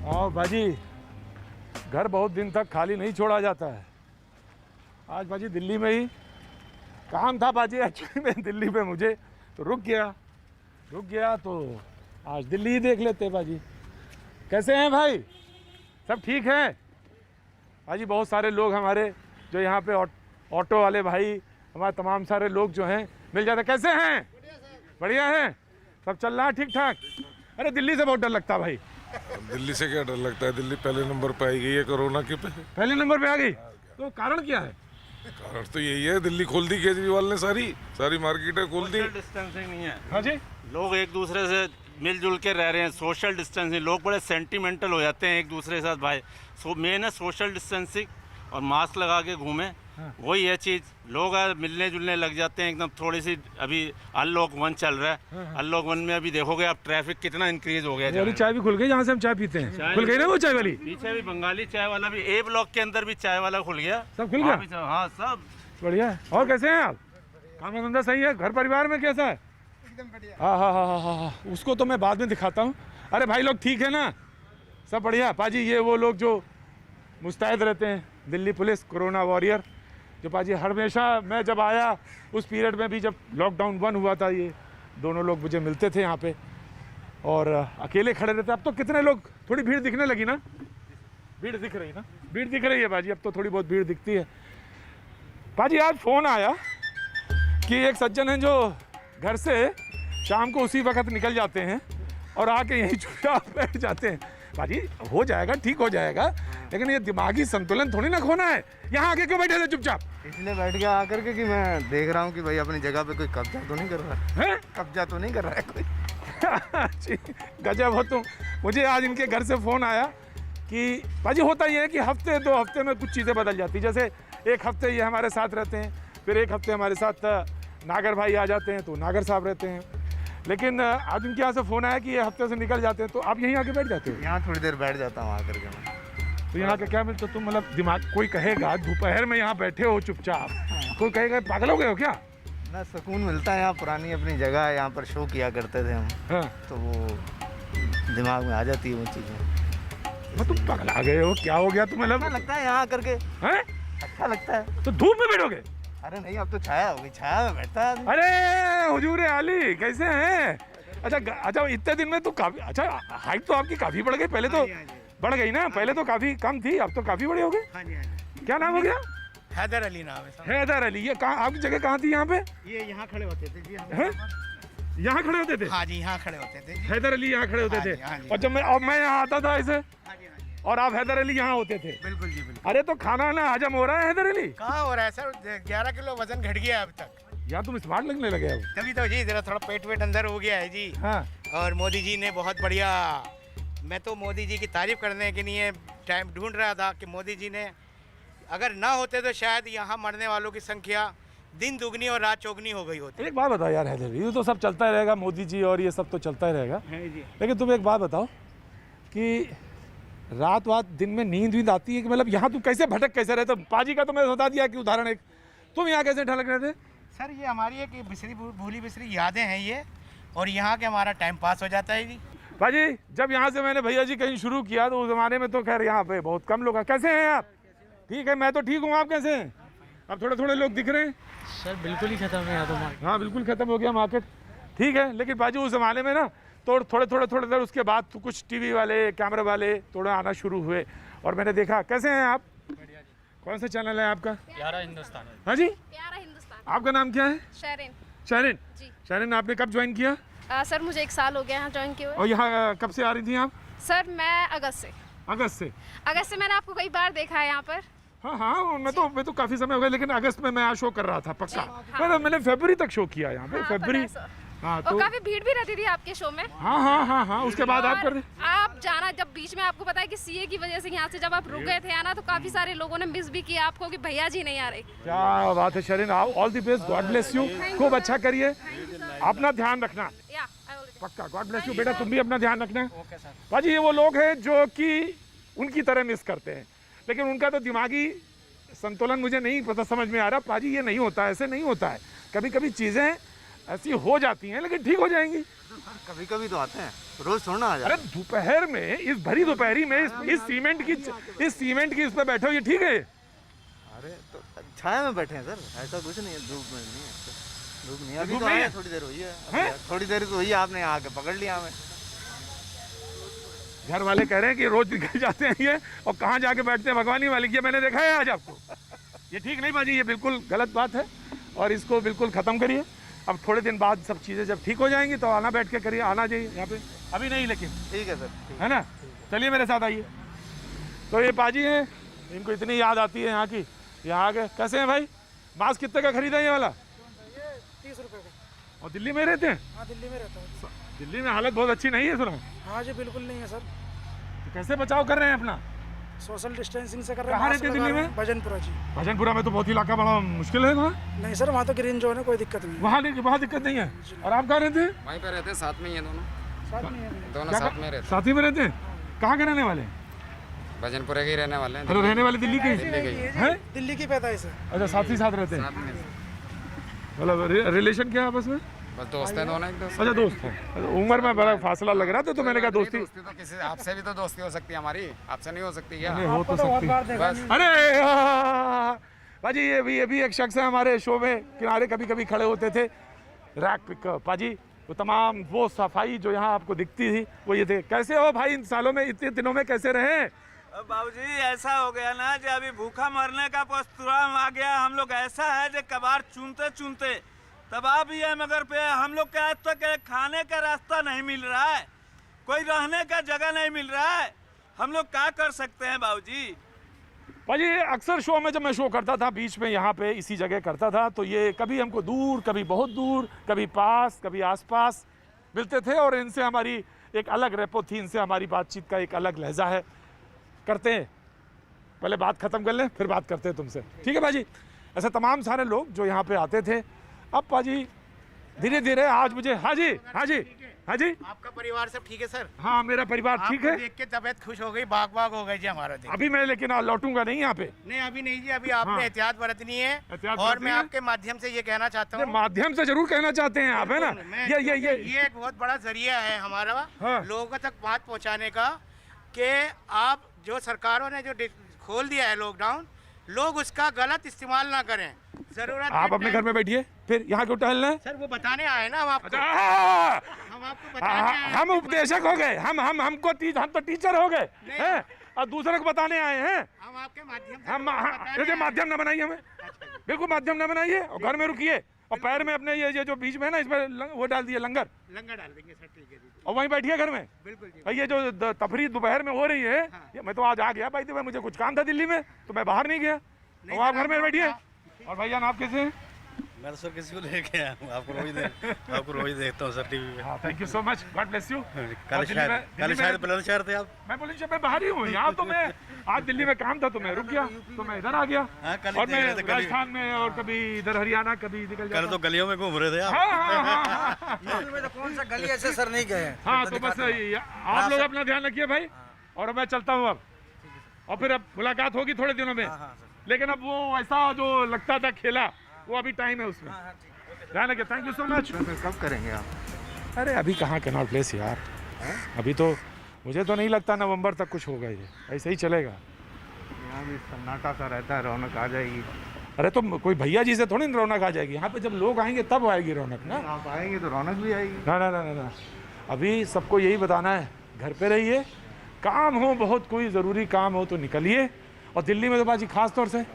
हाँ बाजी, घर बहुत दिन तक खाली नहीं छोड़ा जाता है। आज बाजी दिल्ली में ही काम था बाजी, एक्चुअली में दिल्ली में मुझे तो रुक गया तो आज दिल्ली ही देख लेते बाजी। कैसे हैं भाई, सब ठीक हैं बाजी? बहुत सारे लोग हमारे जो यहाँ पे ऑटो वाले भाई, हमारे तमाम सारे लोग जो हैं मिल जाते। कैसे हैं? बढ़िया हैं, सब चल रहा है ठीक ठाक? अरे दिल्ली से बहुत डर लगता है भाई। दिल्ली से क्या डर लगता है? दिल्ली पहले नंबर पे आई गई है कोरोना के पे। पहले नंबर पे आ गई तो कारण क्या है? कारण तो यही है, दिल्ली खोल दी केजरीवाल ने, सारी मार्केटें खोल दी। डिस्टेंसिंग नहीं है। हाँ जी, लोग एक दूसरे से मिलजुल के रह रहे हैं, सोशल डिस्टेंसिंग। लोग बड़े सेंटिमेंटल हो जाते हैं एक दूसरे के साथ भाई। मेन है सोशल डिस्टेंसिंग और मास्क लगा के घूमें। हाँ। वही है चीज़। लोग मिलने जुलने लग जाते हैं एकदम। थोड़ी सी अभी अनलॉक 1 चल रहा है। अनलॉक 1 में अभी देखोगे आप ट्रैफिक कितना इंक्रीज हो गया अरे चाय भी खुल गई, जहाँ से हम चाय पीते हैं खुल गई ना वो चाय वाली। पीछे भी बंगाली चाय वाला भी, ए ब्लॉक के अंदर भी चाय वाला खुल गया। सब खुल गया? हाँ सब बढ़िया है। और कैसे हैं आप? काम धंधा सही है? घर परिवार में कैसा है? एकदम बढ़िया। हाँ, उसको तो मैं बाद में दिखाता हूँ। अरे भाई लोग ठीक है ना, सब बढ़िया? पाजी ये वो लोग जो मुस्तैद रहते हैं, दिल्ली पुलिस कोरोना वॉरियर, जो पाजी हमेशा मैं जब आया उस पीरियड में भी, जब लॉकडाउन 1 हुआ था, ये दोनों लोग मुझे मिलते थे यहाँ पे और अकेले खड़े रहते। अब तो कितने लोग, थोड़ी भीड़ दिखने लगी ना? भीड़ दिख रही ना? भीड़ दिख रही है बाजी, अब तो थोड़ी बहुत भीड़ दिखती है। पाजी आज फ़ोन आया कि एक सज्जन है जो घर से शाम को उसी वक्त निकल जाते हैं और आके यहीं चुपचाप बैठ जाते हैं। बाजी हो जाएगा, ठीक हो जाएगा, लेकिन ये दिमागी संतुलन थोड़ी ना खोना है। यहाँ आके क्यों बैठे थे चुपचाप? इसलिए बैठ गया आकर के कि मैं देख रहा हूँ कि भाई अपनी जगह पे कोई कब्जा तो नहीं कर रहा है। कब्जा तो नहीं कर रहा है कोई। गजब हो तुम। मुझे आज इनके घर से फ़ोन आया कि बाजी होता ही है कि हफ्ते 2 हफ्ते में कुछ चीज़ें बदल जाती। जैसे एक हफ्ते ये हमारे साथ रहते हैं, फिर एक हफ्ते हमारे साथ नागर भाई आ जाते हैं तो नागर साहब रहते हैं। लेकिन आज उनके यहाँ से फ़ोन आया कि ये हफ्ते से निकल जाते हैं, तो आप यहीं आके बैठ जाते हो? यहाँ थोड़ी देर बैठ जाता हूँ आकर के मैं। तो यहाँ का क्या मिलता? तुम मतलब दिमाग, कोई कहेगा दोपहर में यहाँ बैठे हो चुपचाप, कोई कहेगा पागल हो गए हो क्या? ना सुकून मिलता है यहाँ, पुरानी अपनी जगह है, यहाँ पर शो किया करते थे हम। हाँ, तो वो दिमाग में आ जाती है वो चीज़ें। तुम पागल आ गए हो, क्या हो गया तुम्हें? अच्छा लगता है यहाँ आकर के, हैं? अच्छा लगता है। तो धूप में बैठोगे? अरे नहीं, अब तो छाया होगी, छाया में बैठता है। अरे हुजूर आली कैसे हैं? अच्छा इतने दिन में तो काफी, अच्छा हाइट तो आपकी काफी बढ़ गई। पहले तो बढ़ गई ना, पहले तो काफी कम थी, अब तो काफी बड़े हो गए। हाँ जी, हाँ जी। क्या नाम हो गया? हैदर अली नाम है साहब। हैदर अली। ये कहाँ, आपकी जगह कहाँ थी यहाँ पे? ये यहाँ खड़े होते थे जी। हैं? यहाँ खड़े होते थे? हाँ जी, यहाँ खड़े होते थे। हैदर अली यहाँ खड़े होते हाँ थे? जी, हाँ जी। और जब मैं यहाँ आता था ऐसे, हाँ जी, हाँ जी। और आप हैदर अली यहाँ होते थे? बिल्कुल जी, बिल्कुल। अरे तो खाना ना हजम हो रहा है हैदर अली? कहाँ हो रहा है सर, 11 किलो वजन घट गया अब तक। यहाँ तुम स्मार्ट लगने लगे हो। तभी तो जी, जरा थोड़ा पेट वेट अंदर हो गया है जी। हाँ, और मोदी जी ने बहुत बढ़िया, मैं तो मोदी जी की तारीफ करने के लिए टाइम ढूंढ रहा था कि मोदी जी ने अगर ना होते तो शायद यहाँ मरने वालों की संख्या दिन दुगनी और रात चौगनी हो गई होती। एक बात बताओ यार हैदर अली, ये तो सब चलता ही रहेगा, मोदी जी और ये सब तो चलता ही रहेगा, लेकिन तुम एक बात बताओ कि रात दिन में नींद आती है कि मतलब यहाँ तुम कैसे भटक कैसे रहते? पाजी का तो मैं बता दिया कि उदाहरण एक, तुम यहाँ कैसे ढलक रहे थे? सर ये हमारी एक भूली बिसरी यादें हैं ये, और यहाँ के हमारा टाइम पास हो जाता है जी। पाजी जब यहाँ से मैंने भैया जी कहीं शुरू किया तो उस ज़माने में तो खैर यहाँ पे बहुत कम लोग। कैसे हैं आप? ठीक है, मैं तो ठीक हूँ, आप कैसे हैं? अब थोड़े थोड़े लोग दिख रहे हैं। सर बिल्कुल ही खत्म है यहाँ तो मार्केट। हाँ बिल्कुल ख़त्म हो गया मार्केट, ठीक है। लेकिन पाजी उस ज़माने में ना तो थोड़े देर उसके बाद तो कुछ टीवी वाले, कैमरे वाले थोड़ा आना शुरू हुए और मैंने देखा। कैसे हैं आप? बढ़िया जी। कौन सा चैनल है आपका? प्यारा हिंदुस्तान। हाँ जी, प्यारा हिंदुस्तान। आपका नाम क्या है? शहरीन। शहरीन जी। शहरीन, आपने कब ज्वाइन किया? सर मुझे 1 साल हो गया यहाँ ज्वाइन किए हुए। और यहाँ कब से आ रही थी आप? सर मैं अगस्त से। अगस्त से मैंने आपको कई बार देखा है यहाँ पर। हाँ, मैं तो काफी समय हो गया, लेकिन अगस्त में मैं यहाँ शो कर रहा था पक्का। हाँ। मैंने फरवरी तक शो किया यहाँ पे। हाँ, फरवरी। हाँ और तो काफी भीड़ भी रहती थी आपके शो में। हाँ, उसके बाद आप कर रहे। आप जाना, जब बीच में आपको पता है कि सीए की वजह से यहाँ से जब आप रुक गए थे आना, तो काफी सारे लोगों ने मिस भी किया आपको कि भैया जी नहीं आ रहे। क्या बात है Shareen, all the best, God bless you, खूब अच्छा करिए, अपना ध्यान रखना पक्का। गॉड ब्लेस यू बेटा, तुम भी अपना ध्यान रखना। भाजी ये वो लोग हैं जो कि उनकी तरह मिस करते हैं, लेकिन उनका तो दिमागी संतुलन मुझे नहीं पता समझ में आ रहा। पाजी ये नहीं होता, ऐसे नहीं होता है। कभी कभी चीज़ें ऐसी हो जाती हैं, लेकिन ठीक हो जाएंगी। कभी कभी तो आते हैं, रोज थोड़ा ना आ अरे दोपहर में, इस भरी दोपहरी में इस सीमेंट की इस पे बैठे हो, ये ठीक है? अरे तो छाया में बैठे हैं सर, ऐसा कुछ नहीं है, धूप में नहीं है, धूप नहीं है। अभी धूप तो नहीं आए है? हैं, थोड़ी देर हुई है, हैं? थोड़ी देर तो हुई है, आपने आके पकड़ लिया हमें। घर वाले कह रहे हैं कि रोज निकल जाते हैं ये, और कहाँ जाके बैठते हैं भगवान ही मालिक। ये मैंने देखा है आज आपको, ये ठीक नहीं बाजी, ये बिल्कुल गलत बात है, और इसको बिल्कुल ख़त्म करिए। अब थोड़े दिन बाद सब चीज़ें जब ठीक हो जाएंगी तो आना, बैठ के करिए, आना चाहिए यहाँ पे, अभी नहीं लेकिन, ठीक है सर, है ना? चलिए मेरे साथ आइए। तो ये पाजी हैं, इनको इतनी याद आती है यहाँ की, यहाँ आके कैसे हैं भाई? मास्क कितने का खरीदा ये वाला? 30 रुपए का। और दिल्ली में रहते हैं? हाँ, दिल्ली में रहता हूँ। दिल्ली में हालत बहुत अच्छी नहीं है सुना। हाँ जी, बिल्कुल नहीं है सर। तो कैसे बचाव कर रहे हैं अपना? सोशल डिस्टेंसिंग से कर रहे हैं। कहाँ मास्क रहते हैं लगा दिल्ली रहे हैं। भजनपुरा जी। भजनपुरा में तो बहुत ही इलाका बड़ा मुश्किल है वहाँ। नहीं सर, वहाँ तो ग्रीन जोन है, कोई दिक्कत नहीं है। वहाँ दिक्कत नहीं है। और आप कहाँ रहते हैं? वहीं पे रहते हैं, साथ में ही है दोनों, साथ में है। दोनों क्या साथ में रहते साथ ही में रहते हैं? कहाँ के रहने वाले हैं? हैं, भजनपुरे के ही रहने वाले हैं। अरे रहने वाले दिल्ली के ही हैं? दिल्ली की पैदाइश है। अच्छा, साथ ही साथ रहते हैं, साथ में मतलब रिलेशन क्या है आपस में? बस दोस्त हैं दोनों, एक दोस्त। अच्छा, दोस्त है। अच्छा, उम्र में बड़ा फासला लग रहा था तो मैंने कहा दोस्ती तो किसी आपसे भी तो दोस्ती हो सकती है हमारी, आपसे नहीं हो सकती क्या? नहीं हो तो आपको तो बहुत सकती। बार देखा बस नहीं। अरे पाजी, ये भी एक शख्स है हमारे शो में, किनारे कभी कभी खड़े होते थे, रैक पिकअप। पाजी वो तमाम वो सफाई जो यहाँ आपको दिखती थी वो ये थे। कैसे हो भाई, इन सालों में, इतने दिनों में कैसे रहे? बाबूजी ऐसा हो गया ना जो अभी भूखा मरने का पस्तुरा आ गया। हम लोग ऐसा है जो कबाड़ चुनते चुनते तबाह भी है, मगर पे हम लोग के आज तक खाने का रास्ता नहीं मिल रहा है, कोई रहने का जगह नहीं मिल रहा है। हम लोग क्या कर सकते हैं बाबूजी? भाजी अक्सर शो में जब मैं शो करता था, बीच में यहाँ पे इसी जगह करता था, तो ये कभी हमको दूर, कभी बहुत दूर, कभी पास, कभी आसपास मिलते थे, और इनसे हमारी एक अलग रेपो थी, इनसे हमारी बातचीत का एक अलग लहजा है। करते हैं, पहले बात ख़त्म कर लें फिर बात करते हैं तुमसे, ठीक है भाजी? ऐसे तमाम सारे लोग जो यहाँ पे आते थे, अब पाजी धीरे धीरे आज मुझे, हाँ जी, हाँ जी, हाँ जी, आपका परिवार सब ठीक है सर? हाँ मेरा परिवार ठीक है। आपको देख के तबीयत खुश हो गई, बाग बाग हो गई जी हमारा देख। अभी मैं लेकिन लौटूंगा नहीं यहाँ पे। नहीं अभी नहीं जी, अभी आपने हाँ। एहतियात बरतनी है, एहतियात और बरतनी मैं है। आपके माध्यम से ये कहना चाहता हूँ, माध्यम से जरूर कहना चाहते हैं आप, है ना? ये एक बहुत बड़ा जरिया है हमारा हाँ। लोगों तक बात पहुँचाने का, कि आप जो सरकारों ने जो खोल दिया है लॉकडाउन, लोग उसका गलत इस्तेमाल ना करें। जरूरत आप अपने घर में बैठिए, फिर यहाँ क्यों टहलना है? सर वो बताने आए ना हम आपको। अच्छा, हम आपको बताने आए हैं। हम उपदेशक हो गए, हम तो टीचर हो गए हैं, और दूसरे को बताने आए हैं। हम आपके माध्यम से हम बताने आए देखिए, हैं। माध्यम ना बनाइए हमें, बिल्कुल माध्यम ना बनाइए, और घर में रुकिए, और पैर में अपने ये जो बीच में है ना, इसमें वो डाल दिए लंगर, लंगर डाल देंगे सर, ठीक है जी, और वहीं बैठिए घर में। बिल्कुल जी। और ये जो तफरी दोपहर में हो रही है, ये मैं तो आज आ गया भाई, तो मुझे कुछ काम था दिल्ली में, तो मैं बाहर नहीं गया, तो आप घर में बैठिए। और भैया आप कैसे हैं? मैं तो सर किसी को लेके आया हूँ, आपको रोज देखता हूँ सर टीवी पे। हाँ, thank you so much, God bless you. कल शायद बुलंदशहर थे आप? मैं बुलंदशहर में बाहर ही हूँ, यहाँ तो मैं आज दिल्ली में काम था तो मैं रुक गया, तो मैं इधर आ गया। हाँ, कल और देख मैं रहे थे, कल राजस्थान में, और कभी इधर हरियाणा, कभी निकल कल जाता। तो गलियों में घूम रहे थे आप। हाँ, हाँ, हाँ, हाँ, तो कौन सा गली ऐसे सर नहीं गए? हाँ, तो बस आप लोग अपना ध्यान रखिए भाई, और मैं चलता हूँ अब, और फिर अब मुलाकात होगी थोड़े दिनों में, लेकिन अब वो ऐसा जो लगता था खेला, वो अभी टाइम है उसमें, ध्यान रखिए। Thank you so much. कब करेंगे आप? अरे अभी कहाँ कैनॉट प्लेस यार, अभी तो मुझे तो नहीं लगता नवंबर तक कुछ होगा, ये ऐसे ही चलेगा। यहाँ भी सन्नाटा सा रहता है, रौनक आ जाएगी। अरे तो कोई भैया जी से थोड़ी रौनक आ जाएगी, यहाँ पे जब लोग आएंगे तब आएगी रौनक ना। आप आएंगे तो रौनक भी आएगी। ना ना ना ना ना, अभी सबको यही बताना है, घर पे रहिए, काम हो बहुत, कोई ज़रूरी काम हो तो निकलिए, और दिल्ली में तो बाजी खास तौर से।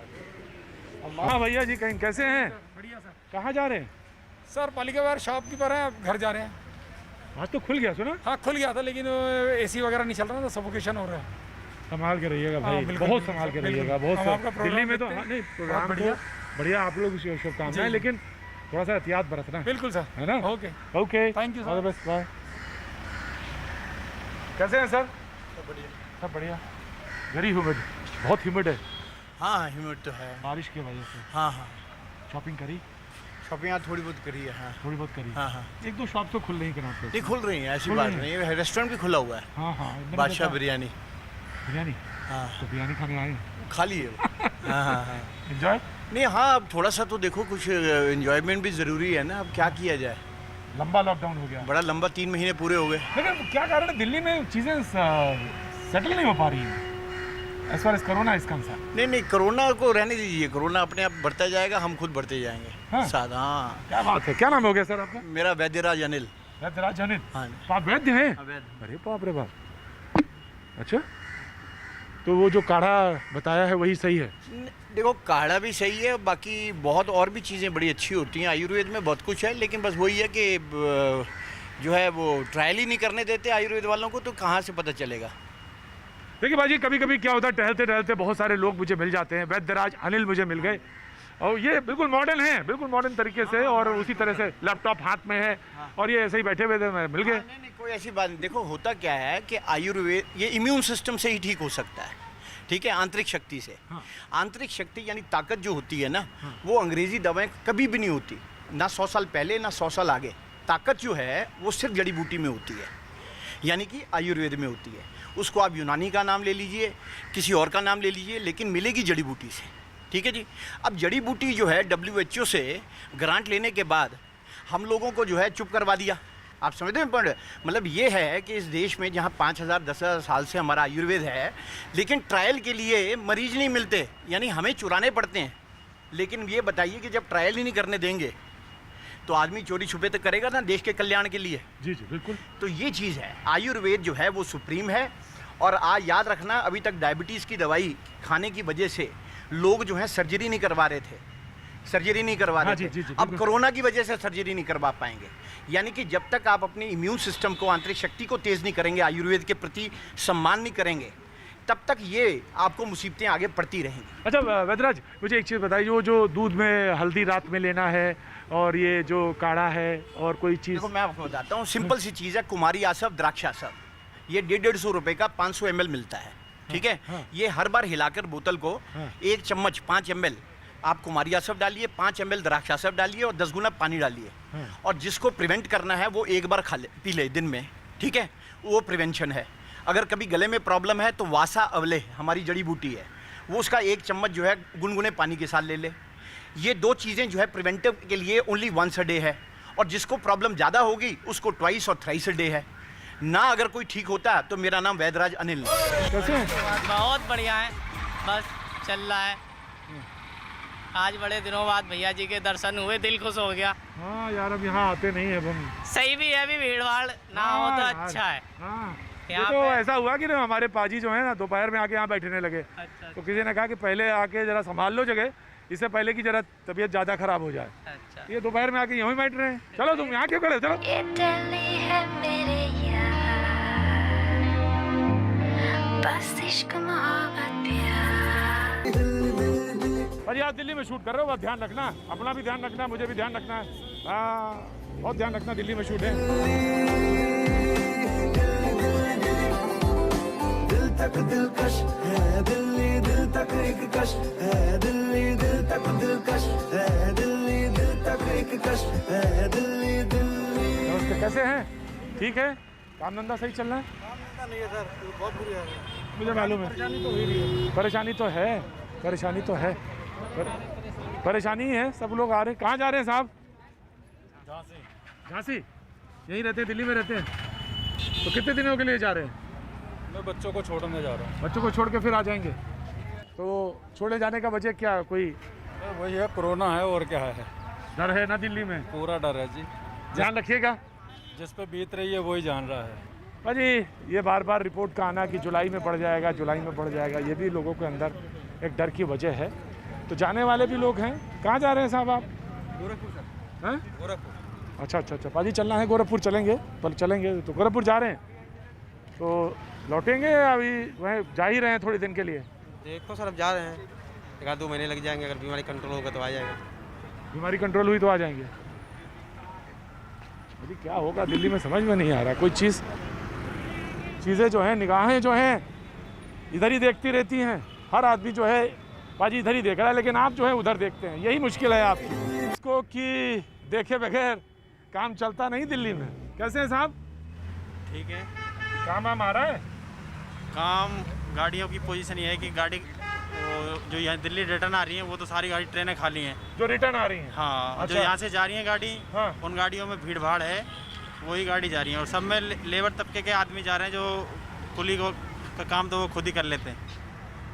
हाँ भैया जी, कहीं कैसे हैं? बढ़िया सर। कहाँ जा रहे हैं? सर पालिका बाहर शॉपकीपर है, घर जा रहे हैं। आज तो खुल गया सुना? हाँ खुल गया था, लेकिन एसी वगैरह नहीं चल रहा था, सफोकेशन हो रहा है। संभाल के रहिएगा भाई, बिल्कुल, बहुत बिल्कुल, संभाल के बिल्कुल। रहिएगा, हम बहुत आपका प्रोग्राम दिल्ली में तो देखते हैं। हाँ, नहीं प्रोग्राम बढ़िया। तो बढ़िया, आप लोग शुभकामनाएं, लेकिन थोड़ा सा एहतियात बरतना, बिल्कुल सर, है ना? Okay okay, Thank you, sir. All the best, bye. कैसे हैं सर? सब बढ़िया। वेरी ह्यूमिड, बहुत ह्यूमिड है हाँ ह्यूमिड तो है। बारिश की वजह से। हाँ हाँ, शॉपिंग करी? शॉपिंग यहाँ थोड़ी बहुत करी है। हाँ थोड़ी बहुत करी। हाँ हाँ, एक दो शॉप तो खुल रही है नहीं खुल रही है, ऐसी खुल बात रही नहीं है। रेस्टोरेंट भी खुला हुआ है, हाँ हाँ, मैंने बादशाह देखा। बिरयानी। बिरयानी? हाँ तो बिरयानी खाने आए हैं, खाली है वो। हाँ हाँ हाँ, एंजॉय। नहीं हाँ, अब थोड़ा सा तो देखो कुछ एंजॉयमेंट भी ज़रूरी है ना, अब क्या किया जाए। लंबा लॉकडाउन हो गया, बड़ा लंबा 3 महीने पूरे हो गए। लेकिन क्या कारण है दिल्ली में चीज़ें सेटल नहीं हो पा रही हैं as far as corona is concerned? नहीं, कोरोना को रहने दीजिए, कोरोना अपने आप बढ़ता जाएगा, हम खुद बढ़ते जाएंगे। हाँ? साथ, हाँ। क्या बात है, क्या नाम हो गया सर आपका? मेरा वैद्यराज अनिल। वैद्यराज अनिल? हाँ। तो आप वैद्य हैं? अरे बाप रे बाप। अच्छा, तो वो जो काढ़ा बताया है वही सही है? देखो काढ़ा भी सही है, बाकी बहुत और भी चीज़ें बड़ी अच्छी होती हैं, आयुर्वेद में बहुत कुछ है, लेकिन बस वही है कि जो है वो ट्रायल ही नहीं करने देते आयुर्वेद वालों को, तो कहाँ से पता चलेगा। देखिए भाजी, कभी कभी क्या होता है, टहलते टहलते बहुत सारे लोग मुझे मिल जाते हैं, वैद्यराज अनिल मुझे मिल गए, और ये बिल्कुल मॉडर्न है, बिल्कुल मॉडर्न तरीके से, और उसी तरह से लैपटॉप हाथ में है, और ये ऐसे ही बैठे हुए थे, मिल गए। नहीं, कोई ऐसी बात नहीं। देखो होता क्या है कि आयुर्वेद ये इम्यून सिस्टम से ही ठीक हो सकता है, ठीक है, आंतरिक शक्ति से। आंतरिक शक्ति यानी ताकत जो होती है ना, वो अंग्रेजी दवाएं कभी भी नहीं होती, ना 100 साल पहले ना 100 साल आगे। ताकत जो है वो सिर्फ जड़ी बूटी में होती है, यानी कि आयुर्वेद में होती है। उसको आप यूनानी का नाम ले लीजिए, किसी और का नाम ले लीजिए, लेकिन मिलेगी जड़ी बूटी से, ठीक है जी। अब जड़ी बूटी जो है WHO से ग्रांट लेने के बाद हम लोगों को जो है चुप करवा दिया। आप समझते हैं पॉइंट? मतलब ये है कि इस देश में जहाँ 5000 10,000 साल से हमारा आयुर्वेद है, लेकिन ट्रायल के लिए मरीज नहीं मिलते, यानी हमें चुराने पड़ते हैं। लेकिन ये बताइए कि जब ट्रायल ही नहीं करने देंगे तो आदमी चोरी छुपे तो करेगा ना देश के कल्याण के लिए। जी जी बिल्कुल। तो ये चीज़ है, आयुर्वेद जो है वो सुप्रीम है। और आज याद रखना, अभी तक डायबिटीज़ की दवाई खाने की वजह से लोग जो है सर्जरी नहीं करवा रहे थे, सर्जरी नहीं करवा रहे थे। अब कोरोना की वजह से सर्जरी नहीं करवा पाएंगे। यानी कि जब तक आप अपने इम्यून सिस्टम को, आंतरिक शक्ति को तेज़ नहीं करेंगे, आयुर्वेद के प्रति सम्मान नहीं करेंगे, तब तक ये आपको मुसीबतें आगे पड़ती रहेंगी। अच्छा वैद्यराज, मुझे एक चीज़ बताइए, जो दूध में हल्दी रात में लेना है, और ये जो काढ़ा है, और कोई चीज़? देखो मैं आपको बताता हूँ, सिंपल सी चीज़ है, कुमारी आसव, द्राक्षासव, ये 150 रुपये का 500 ml मिलता है, ठीक है। ये हर बार हिलाकर बोतल को 1 चम्मच 5 ml आप कुमारी आसव डालिए, 5 ml द्राक्षासव डालिए, और 10 गुना पानी डालिए, और जिसको प्रिवेंट करना है वो एक बार पी ले दिन में, ठीक है, वो प्रिवेंशन है। अगर कभी गले में प्रॉब्लम है तो वासा अवले हमारी जड़ी बूटी है, वो उसका 1 चम्मच जो है गुनगुने पानी के साथ ले ले। ये 2 चीज़ें जो है प्रिवेंटिव के लिए ओनली 1 डे है, और जिसको प्रॉब्लम ज़्यादा होगी उसको 2 और 3 डे है ना। अगर कोई ठीक होता है तो मेरा नाम वैद्यराज अनिल है। कैसे? बहुत बढ़िया है, बस चल रहा है। आज बड़े दिनों बाद भैया जी के दर्शन हुए, दिल खुश हो गया। हाँ यार, अब यहाँ आते नहीं है हम। सही भी है, अभी भीड़ भाड़ ना हो तो अच्छा है। ये तो ऐसा हुआ कि ना हमारे पाजी जो है ना, दोपहर में आके यहाँ बैठने लगे। अच्छा। तो किसी ने कहा कि पहले आके जरा संभाल लो जगह, इससे पहले कि जरा तबीयत ज़्यादा खराब हो जाए। अच्छा। ये दोपहर में आके यूँ ही बैठ रहे हैं। चलो तुम यहाँ क्यों खड़े, चलो। अरे आप दिल्ली में शूट कर रहे हो, आप ध्यान रखना, अपना भी ध्यान रखना, मुझे भी ध्यान रखना है। हाँ बहुत ध्यान रखना, दिल्ली में शूट है। दिल तक दिलकश है दिल्ली, दिल तक एक कश है दिल्ली, दिल तक दिलकश है दिल्ली, दिल तक एक कश है दिल्ली, दिल्ली। नमस्ते, कैसे हैं? ठीक है, काम धंधा सही चल रहा है? नहीं है सर, बहुत बुरी है। मुझे मालूम है, परेशानी तो है, परेशानी तो है, परेशानी है। सब लोग आ रहे हैं। कहाँ जा रहे हैं साहब? झांसी। झांसी? यहीं रहते हैं, दिल्ली में रहते हैं? तो कितने दिनों के लिए जा रहे हैं? मैं बच्चों को छोड़ने जा रहा हूँ। बच्चों को छोड़ के फिर आ जाएंगे? तो छोड़े जाने का वजह क्या? कोई वही है, कोरोना है और क्या है। डर है ना दिल्ली में? पूरा डर है जी। ध्यान रखिएगा। जिस पे बीत रही है वही जान रहा है। भाजी ये बार बार रिपोर्ट का आना कि जुलाई में पड़ जाएगा, जुलाई में पड़ जाएगा, ये भी लोगों के अंदर एक डर की वजह है। तो जाने वाले भी लोग हैं। कहाँ जा रहे हैं साहब आप? गोरखपुर सर। हैं? गोरखपुर। अच्छा, भाजी चलना है गोरखपुर, चलेंगे पर चलेंगे। तो गोरखपुर जा रहे हैं, तो लौटेंगे या अभी वहीं जा ही रहे हैं थोड़े दिन के लिए? देखो सर, अब जा रहे हैं, 1-2 महीने लग जाएंगे। अगर बीमारी कंट्रोल होगा तो आ जाएगा। बीमारी कंट्रोल हुई तो आ जाएंगे। अभी क्या होगा दिल्ली में समझ में नहीं आ रहा। कोई चीज़ें जो हैं, निगाहें जो हैं इधर ही देखती रहती हैं। हर आदमी जो है बाजी इधर ही देख रहा है, लेकिन आप जो है उधर देखते हैं। यही मुश्किल है आपकी, इसको कि देखे बगैर काम चलता नहीं दिल्ली में। कैसे हैं साहब? ठीक है। काम वाम आ रहा है? काम, गाड़ियों की पोजीशन ये है कि गाड़ी जो यहाँ दिल्ली रिटर्न आ रही हैं वो तो सारी गाड़ी ट्रेनें खाली हैं। जो रिटर्न आ रही हैं? हाँ, अच्छा। जो यहाँ से जा रही हैं गाड़ी, हाँ। उन गाड़ियों में भीड़ भाड़ है, वही गाड़ी जा रही है। और सब में लेबर तबके के आदमी जा रहे हैं, जो कुली को का काम तो वो खुद ही कर लेते हैं।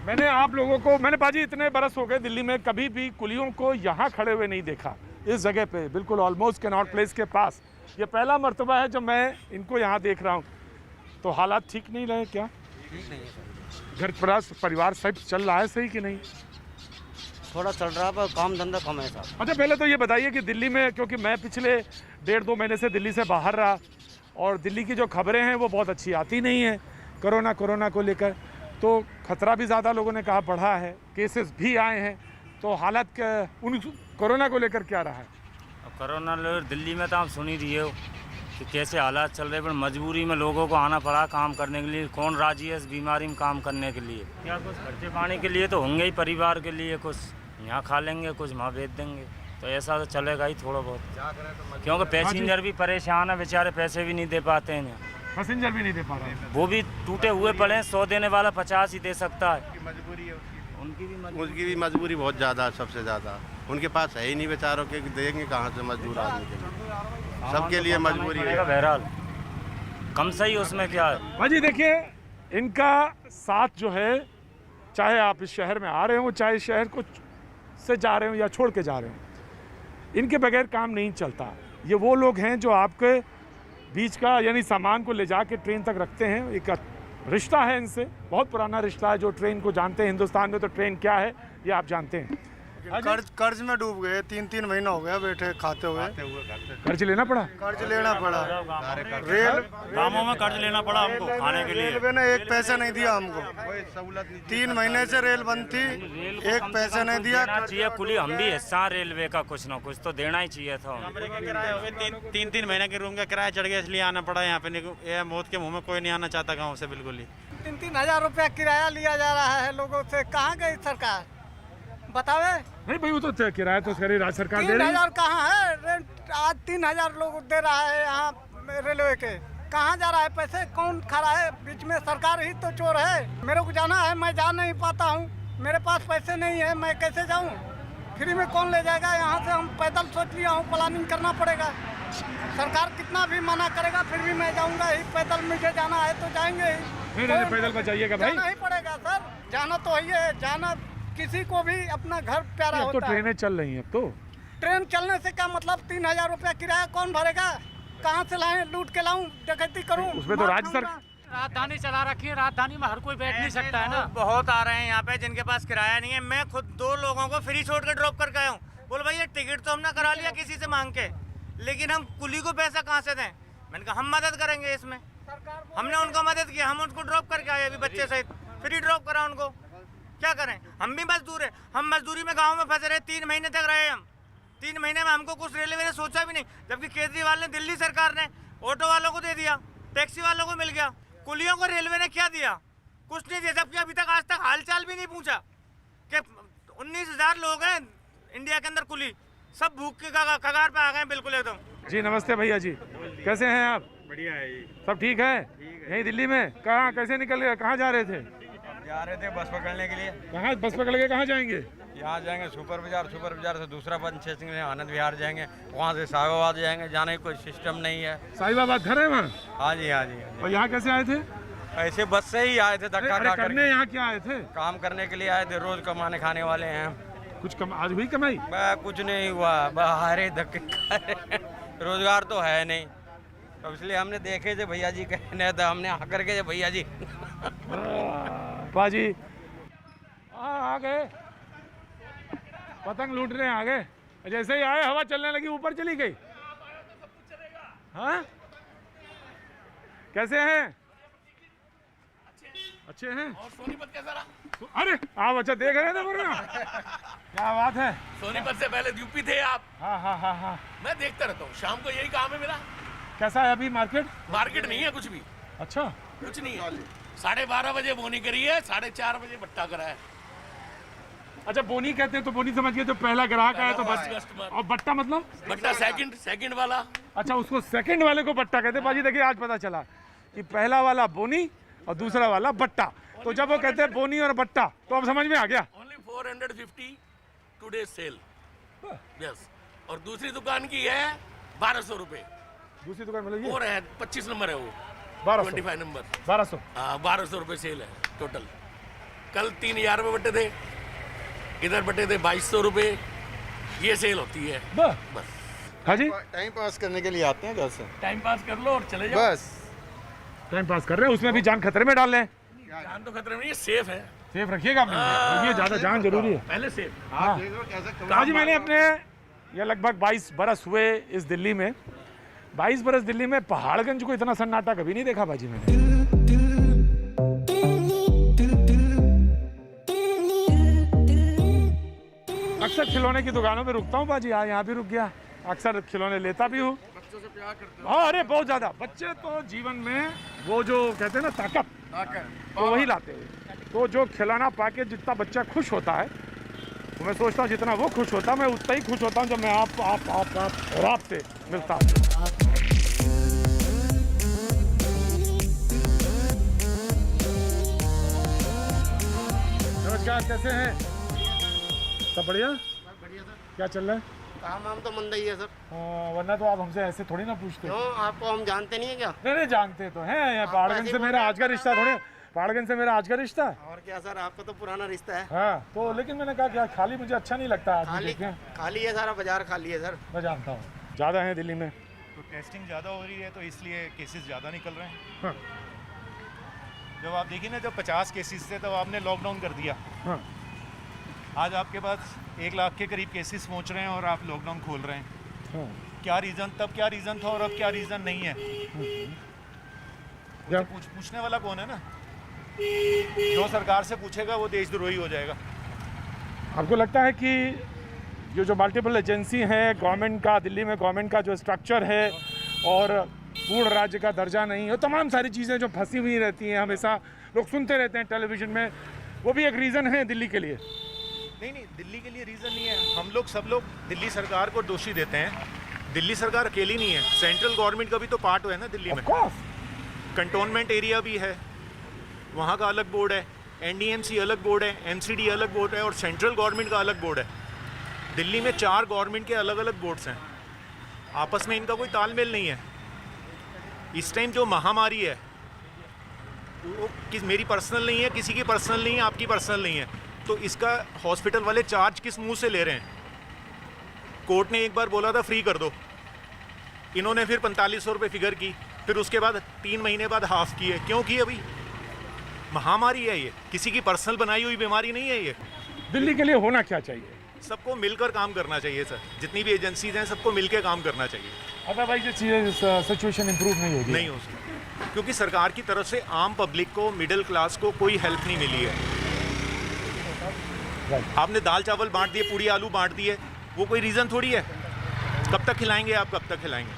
मैंने आप लोगों को, मैंने पाजी इतने बरस हो गए दिल्ली में, कभी भी कुलियों को यहाँ खड़े हुए नहीं देखा, इस जगह पे बिल्कुल ऑलमोस्ट कैनॉट प्लेस के पास। ये पहला मर्तबा है जब मैं इनको यहाँ देख रहा हूँ। तो हालात ठीक नहीं रहे क्या? ठीक नहीं है सर। घर परिवार सब चल रहा है सही कि नहीं? थोड़ा चल रहा है पर काम धंधा कम है साहब। अच्छा, पहले तो ये बताइए कि दिल्ली में, क्योंकि मैं पिछले 1.5-2 महीने से दिल्ली से बाहर रहा, और दिल्ली की जो खबरें हैं वो बहुत अच्छी आती नहीं है कोरोना को लेकर। तो खतरा भी ज़्यादा लोगों ने कहा बढ़ा है, केसेस भी आए हैं। तो हालात उन कोरोना को लेकर क्या रहा है? कोरोना दिल्ली में तो आप सुन ही रही हो कि कैसे हालात चल रहे हैं, पर मजबूरी में लोगों को आना पड़ा काम करने के लिए। कौन राजी है इस बीमारी में काम करने के लिए? क्या कुछ खर्चे पानी के लिए तो होंगे ही, परिवार के लिए कुछ यहाँ खा लेंगे, कुछ वहाँ बेच देंगे, तो ऐसा तो चलेगा ही थोड़ा बहुत। क्योंकि पैसेंजर भी परेशान है बेचारे, पैसे भी नहीं दे पाते हैं। पैसेंजर भी नहीं दे पा रहे हैं, वो भी टूटे हुए पड़े हैं, 100 देने वाला 50 ही दे सकता है। मजबूरी है उनकी भी मजबूरी बहुत ज़्यादा है, सबसे ज़्यादा। उनके पास है ही नहीं बेचारों के, देंगे कहाँ से मजदूर आदमी के लिए? सबके लिए मजबूरी है। बहरहाल कम सही उसमें क्या है। भाजी देखिए, इनका साथ जो है, चाहे आप इस शहर में आ रहे हो, चाहे इस शहर को से जा रहे हो या छोड़ के जा रहे हो, इनके बगैर काम नहीं चलता। ये वो लोग हैं जो आपके बीच का, यानी सामान को ले जाके ट्रेन तक रखते हैं। एक रिश्ता है इनसे, बहुत पुराना रिश्ता है। जो ट्रेन को जानते हैं, हिंदुस्तान में तो ट्रेन क्या है ये आप जानते हैं। कर्ज में डूब गए, 3-3 महीना हो गया बैठे खाते हुए। कर्ज लेना पड़ा? कर्ज लेना पड़ा, रेल कामों में कर्ज लेना पड़ा हमको खाने के लिए। रेलवे ने 1 पैसा नहीं दिया हमको। 3 महीने से रेल बंद थी, 1 पैसा नहीं दिया। चाहिए कुली, हम भी हिस्सा रेलवे का, कुछ ना कुछ तो देना ही चाहिए था। 3-3 महीने के रूम का किराया चढ़ गया, इसलिए आना पड़ा यहाँ पे। मौत के मुँह में कोई नहीं आना चाहता गाँव से, बिल्कुल ही। 3-3 हज़ार रुपया किराया लिया जा रहा है लोगों से। कहाँ गई सरकार बतावे? नहीं भाई, वो तो किराया तो सारी राज्य सरकार दे रही है। 3,000 कहाँ है? रेंट आज 3,000 लोग दे रहा है यहाँ रेलवे के। कहाँ जा रहा है पैसे? कौन खड़ा है बीच में? सरकार ही तो चोर है। मेरे को जाना है, मैं जा नहीं पाता हूँ, मेरे पास पैसे नहीं है, मैं कैसे जाऊँ? फ्री में कौन ले जाएगा? यहाँ से हम पैदल सोच लिया हूँ, प्लानिंग करना पड़ेगा। सरकार कितना भी मना करेगा फिर भी मैं जाऊँगा ही। पैदल मुझे जाना है तो जाएंगे ही। नहीं, पैदल बचाइएगा भाई। जाना ही पड़ेगा सर, जाना तो ही है। जाना किसी को भी अपना घर प्यारा होता है। तो ट्रेनें चल रही हैं अब तो। ट्रेन चलने से क्या मतलब? 3,000 रुपया किराया कौन भरेगा? कहाँ से लाएं? लूट के लाऊं, डकैती करूं? उसमें तो राज्य सरकार राजधानी चला रखी है, राजधानी में हर कोई बैठ नहीं सकता है ना। बहुत आ रहे हैं यहाँ पे जिनके पास किराया नहीं है। मैं खुद 2 लोगों को फ्री छोड़ के ड्रॉप करके आया हूँ। बोल भाई ये टिकट तो हमने करा लिया किसी से मांग के, लेकिन हम कुली को पैसा कहाँ से दें? मैंने कहा हम मदद करेंगे इसमें। हमने उनको मदद की, हम उनको ड्रॉप करके आए अभी बच्चे सहित, फ्री ड्रॉप करा उनको। क्या करें, हम भी मजदूर हैं। हम मजदूरी में गांव में फंसे रहे, 3 महीने तक रहे हम। 3 महीने में हमको कुछ रेलवे ने सोचा भी नहीं, जबकि केजरीवाल ने, दिल्ली सरकार ने ऑटो वालों को दे दिया, टैक्सी वालों को मिल गया। कुलियों को रेलवे ने क्या दिया? कुछ नहीं दिया, जबकि अभी तक आज तक हालचाल भी नहीं पूछा कि 19,000 लोग हैं इंडिया के अंदर कुली, सब भूख के कगार पे आ गए बिल्कुल एकदम। जी नमस्ते भैया जी, कैसे हैं आप? बढ़िया है जी। सब ठीक है? यहीं दिल्ली में? कहाँ, कैसे निकल गए? कहाँ जा रहे थे? जा रहे थे बस पकड़ने के लिए। कहाँ बस पकड़ के कहाँ जाएंगे? यहाँ जाएंगे सुपर बाजार से दूसरा बन सिंह आनंद विहार जाएंगे, वहाँ से साहिबाबाद जाएंगे। जाने का कोई सिस्टम नहीं है। साहिबाबाद घर है वहाँ? हाँ जी, हाँ जी। और यहाँ कैसे आए थे? ऐसे बस से ही आए थे, धक्का खा करने। यहाँ क्या आए थे? काम करने के लिए आए थे, रोज कमाने खाने वाले हैं। कुछ आज हुई कमाई? कुछ नहीं हुआ, बाहर धक्के रोजगार तो है नहीं, तो इसलिए हमने देखे थे भैया जी कहने, तो हमने आकर के भैया जी बाजी आ गए, पतंग लूट रहे हैं। आ गए, जैसे ही आए हवा चलने लगी, ऊपर चली गई। हाँ, कैसे हैं? अच्छे हैं। और सोनीपत कैसा रहा? अरे आप अच्छा देख रहे थे वरना क्या बात है। सोनीपत से पहले यूपी थे आप? हाँ हाँ हाँ हाँ, मैं देखता रहता हूँ, शाम को यही काम है मेरा। कैसा है अभी मार्केट? मार्केट नहीं है कुछ भी। अच्छा, कुछ नहीं है। 12:30 बजे बोनी करी है, 4:30 बजे बट्टा करा है। अच्छा, बोनी कहते हैं तो बोनी समझ गए, तो पहला ग्राहक आया तो बस। और बट्टा मतलब? बट्टा सेकंड वाला। अच्छा, उसको सेकंड वाले को बट्टा कहते हैं। बाजी देखिए, आज पता चला कि पहला वाला बोनी और दूसरा वाला बट्टा। तो जब वो कहते हैं बोनी और बट्टा तो अब समझ में आ गया। Only 450 today sale. यस। और दूसरी दुकान की है 1200 रुपए। दूसरी दुकान मतलब वो है 25 नंबर है वो, 25 नंबर 1200। हाँ 1200 रुपए सेल है टोटल। कल 3000 रुपये बटे थे, इधर बटे थे 2200 रुपये। ये सेल होती है बस। हाँ जी, टाइम पास करने के लिए आते हैं घर से। टाइम पास कर लो और चले जाओ। बस टाइम पास कर रहे हैं, उसमें भी जान खतरे में डाल रहे हैं। जान तो खतरे में नहीं, सेफ है। सेफ रखिएगा अपने, ज्यादा जान जरूरी है। पहले सेफ। हाँ जी, मैंने अपने ये लगभग 22 बरस हुए इस दिल्ली में, 22 बरस दिल्ली में पहाड़गंज को इतना सन्नाटा कभी नहीं देखा बाजी मैंने। अक्सर खिलौने की दुकानों पे रुकता हूँ बाजी, यहाँ भी रुक गया। अक्सर खिलौने लेता भी हूँ। बच्चों से प्यार करते हो? हाँ, अरे बहुत ज्यादा। बच्चे तो जीवन में वो जो कहते हैं ना ताकत, तो वही लाते हैं। तो जो खिलौना पाके जितना बच्चा खुश होता है, तो मैं सोचता हूँ जितना वो खुश होता है, मैं उतना ही खुश होता हूँ जब मैं आप और आपसे मिलता हूँ। नमस्कार, कैसे हैं? सब बढ़िया? बढ़िया सर। क्या चल रहा है? काम तो मंदा ही है सर। वरना तो आप हमसे ऐसे थोड़ी ना पूछते। क्यों, आपको हम जानते नहीं है क्या? नहीं जानते तो हैं। यहाँ पहाड़गंज से मेरा आज का रिश्ता थोड़ी, पहाड़गंज से मेरा आज का रिश्ता। और क्या सर, आपका तो पुराना रिश्ता है। हाँ, तो लेकिन मैंने कहा कि यार खाली मुझे अच्छा नहीं लगता। खाली है सारा बाजार, खाली है सर। मैं जानता हूँ ज़्यादा है दिल्ली में, तो टेस्टिंग ज़्यादा हो रही है तो इसलिए केसेस ज़्यादा निकल रहे हैं। हाँ। जब आप देखिए ना, जब 50 केसेस थे तब आपने लॉकडाउन कर दिया। हाँ। आज आपके पास 1 लाख के करीब केसेस पहुंच रहे हैं और आप लॉकडाउन खोल रहे हैं। हाँ। क्या रीज़न, तब क्या रीज़न था और अब क्या रीज़न नहीं है? पूछने वाला कौन है ना? जो सरकार से पूछेगा वो देशद्रोही हो जाएगा। आपको लगता है कि ये जो मल्टीपल एजेंसी है गवर्नमेंट का, दिल्ली में गवर्नमेंट का जो स्ट्रक्चर है और पूर्ण राज्य का दर्जा नहीं है, तमाम सारी चीज़ें जो फंसी हुई रहती हैं, हमेशा लोग सुनते रहते हैं टेलीविजन में, वो भी एक रीज़न है दिल्ली के लिए? नहीं, दिल्ली के लिए रीज़न नहीं है। हम लोग सब लोग दिल्ली सरकार को दोषी देते हैं। दिल्ली सरकार अकेली नहीं है, सेंट्रल गवर्नमेंट का भी तो पार्ट है ना दिल्ली में। कंटोनमेंट एरिया भी है, वहाँ का अलग बोर्ड है, एनडीएमसी अलग बोर्ड है, एमसीडी अलग बोर्ड है और सेंट्रल गवर्नमेंट का अलग बोर्ड है। दिल्ली में 4 गवर्नमेंट के अलग अलग बोर्ड्स हैं, आपस में इनका कोई तालमेल नहीं है। इस टाइम जो महामारी है वो मेरी पर्सनल नहीं है, किसी की पर्सनल नहीं है, आपकी पर्सनल नहीं है, तो इसका हॉस्पिटल वाले चार्ज किस मुंह से ले रहे हैं? कोर्ट ने एक बार बोला था फ्री कर दो, इन्होंने फिर 4500 रुपये फिगर की, फिर उसके बाद 3 महीने बाद हाफ किए। क्यों किए भाई? महामारी है ये, किसी की पर्सनल बनाई हुई बीमारी नहीं है ये। दिल्ली के लिए होना क्या चाहिए? सबको मिलकर काम करना चाहिए सर, जितनी भी एजेंसीज हैं सबको मिलकर काम करना चाहिए। अदरवाइज ये चीज़ें सिचुएशन इंप्रूव नहीं होगी। नहीं हो सकती, क्योंकि सरकार की तरफ से आम पब्लिक को, मिडिल क्लास को कोई हेल्प नहीं मिली है। आपने दाल चावल बांट दिए, पूड़ी आलू बांट दिए, वो कोई रीज़न थोड़ी है। कब तक खिलाएंगे आप, कब तक खिलाएंगे?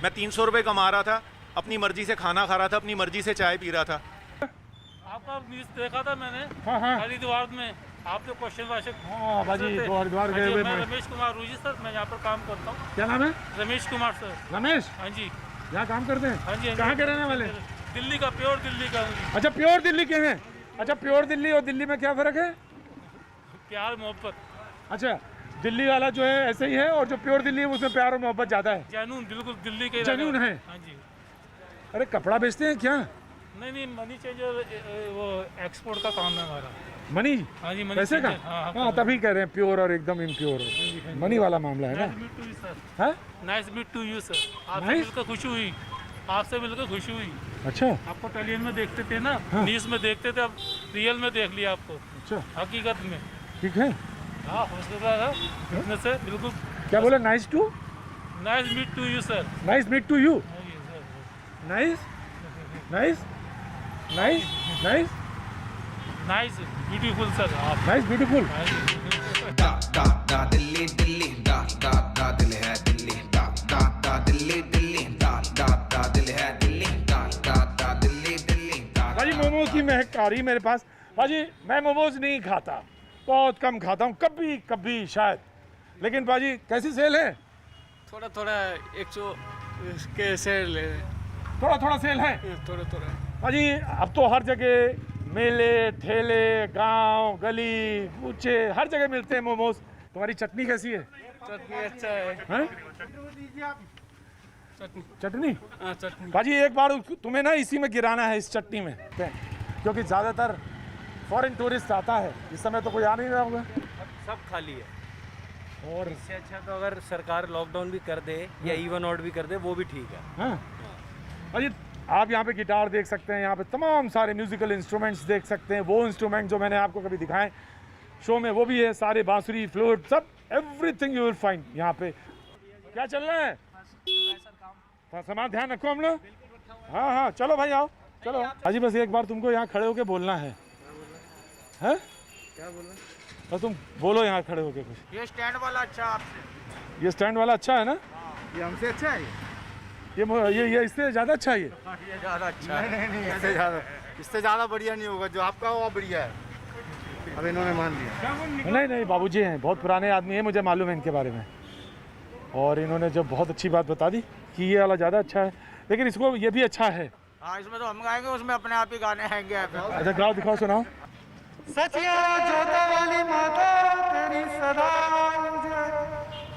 मैं 300 रुपये कमा रहा था, अपनी मर्जी से खाना खा रहा था, अपनी मर्जी से चाय पी रहा था। आपका न्यूज़ देखा था मैंने। हाँ। हरिद्वार में आपने क्वेश्चन वाशक। हाँ बाजी, तो हरिद्वार गए हुए। मैं रमेश कुमार रूजी सर, मैं यहाँ पर काम करता हूँ। क्या नाम है? रमेश कुमार सर। रमेश? हाँ जी। यहाँ काम करते हैं? हाँ जी। कहाँ के रहने वाले? दिल्ली का, प्योर दिल्ली का। अच्छा, प्योर दिल्ली के हैं। अच्छा, प्योर दिल्ली और दिल्ली में क्या फ़र्क है? प्यार मोहब्बत। अच्छा, दिल्ली वाला जो है ऐसे ही है और जो प्योर दिल्ली है उसमें प्यार और मोहब्बत ज़्यादा है। जनून, बिल्कुल दिल्ली के जनून है। हाँ जी। अरे कपड़ा बेचते हैं क्या? नहीं, मनी चेंजर, वो एक्सपोर्ट का काम है हमारा। मनी? हाँ जी, मनी पैसे का? हाँ, तभी कह रहे हैं प्योर और एकदम इम्प्योर। मनी वाला मामला है ना? Nice meet to you sir. आपसे मिलकर खुशी हुई, आपसे मिलकर खुशी हुई। अच्छा, आपको टेलीविजन में देखते थे ना, न्यूज़ में देखते थे, अब रियल में देख लिया आपको। अच्छा, हकीकत में। ठीक है। हाँ, हौसला था इतने से, बिल्कुल। क्या बोला? Nice meet to you sir. Nice meet to you. Nice nice nice nice nice beautiful sir. Nice beautiful. Delhi Delhi दिल है दिल्ली, दिल्ली दिल्ली दिल है दिल्ली, दिल्ली दिल्ली। भाजी मोमोज की महक आ रही मेरे पास। भाजी मैं मोमोज नहीं खाता, बहुत कम खाता हूँ, कभी कभी शायद। लेकिन भाजी कैसी सेल है? थोड़ा 100 के सेल है। थोड़ा सेल है? थोड़ा। भाजी अब तो हर जगह मेले ठेले गांव गली कूचे हर जगह मिलते हैं मोमोज। तुम्हारी चटनी कैसी है? चटनी अच्छा है। हैं? चटनी हाँ चटनी। भाजी एक बार तुम्हें ना इसी में गिराना है, इस चटनी में, क्योंकि ज़्यादातर फॉरेन टूरिस्ट आता है। इस समय तो कोई आ नहीं रहा होगा, सब खाली है। और इससे अच्छा तो अगर सरकार लॉकडाउन भी कर दे या इवन आउट भी कर दे वो भी ठीक है। हाँ अजी आप यहाँ पे गिटार देख सकते हैं, यहाँ पे तमाम सारे म्यूजिकल इंस्ट्रूमेंट्स देख सकते हैं। वो इंस्ट्रूमेंट जो मैंने आपको कभी दिखाए शो में वो भी है, सारे बांसुरी फ्लूट सब एवरीथिंग यू विल फाइंड यहाँ पे। क्या चल रहा है? सामान ध्यान रखो हम लोग। हाँ हाँ चलो भाई आओ चलो। अजी बस एक बार तुमको यहाँ खड़े होके बोलना है। हैं? क्या बोलना? बस तुम बोलो यहाँ खड़े होके कुछ। ये स्टैंड वाला अच्छा आपसे। ये स्टैंड वाला अच्छा है ना? ये हमसे अच्छा है। ये इससे ज़्यादा अच्छा है। ये ज़्यादा अच्छा है। नहीं इससे ज़्यादा बढ़िया नहीं होगा। जो आपका वो बढ़िया है। अब इन्होंने मान लिया। नहीं बाबूजी हैं, बहुत पुराने आदमी हैं, मुझे मालूम है इनके बारे में। और इन्होंने जो बहुत अच्छी बात बता दी कि ये वाला ज़्यादा अच्छा है, लेकिन इसको ये भी अच्छा है। हाँ इसमें तो हम गाएंगे, उसमें अपने आप ही गाने आएंगे। अच्छा गाओ दिखाओ सुनाओ। सचिया जोता वाली माता तेरी सदा जय,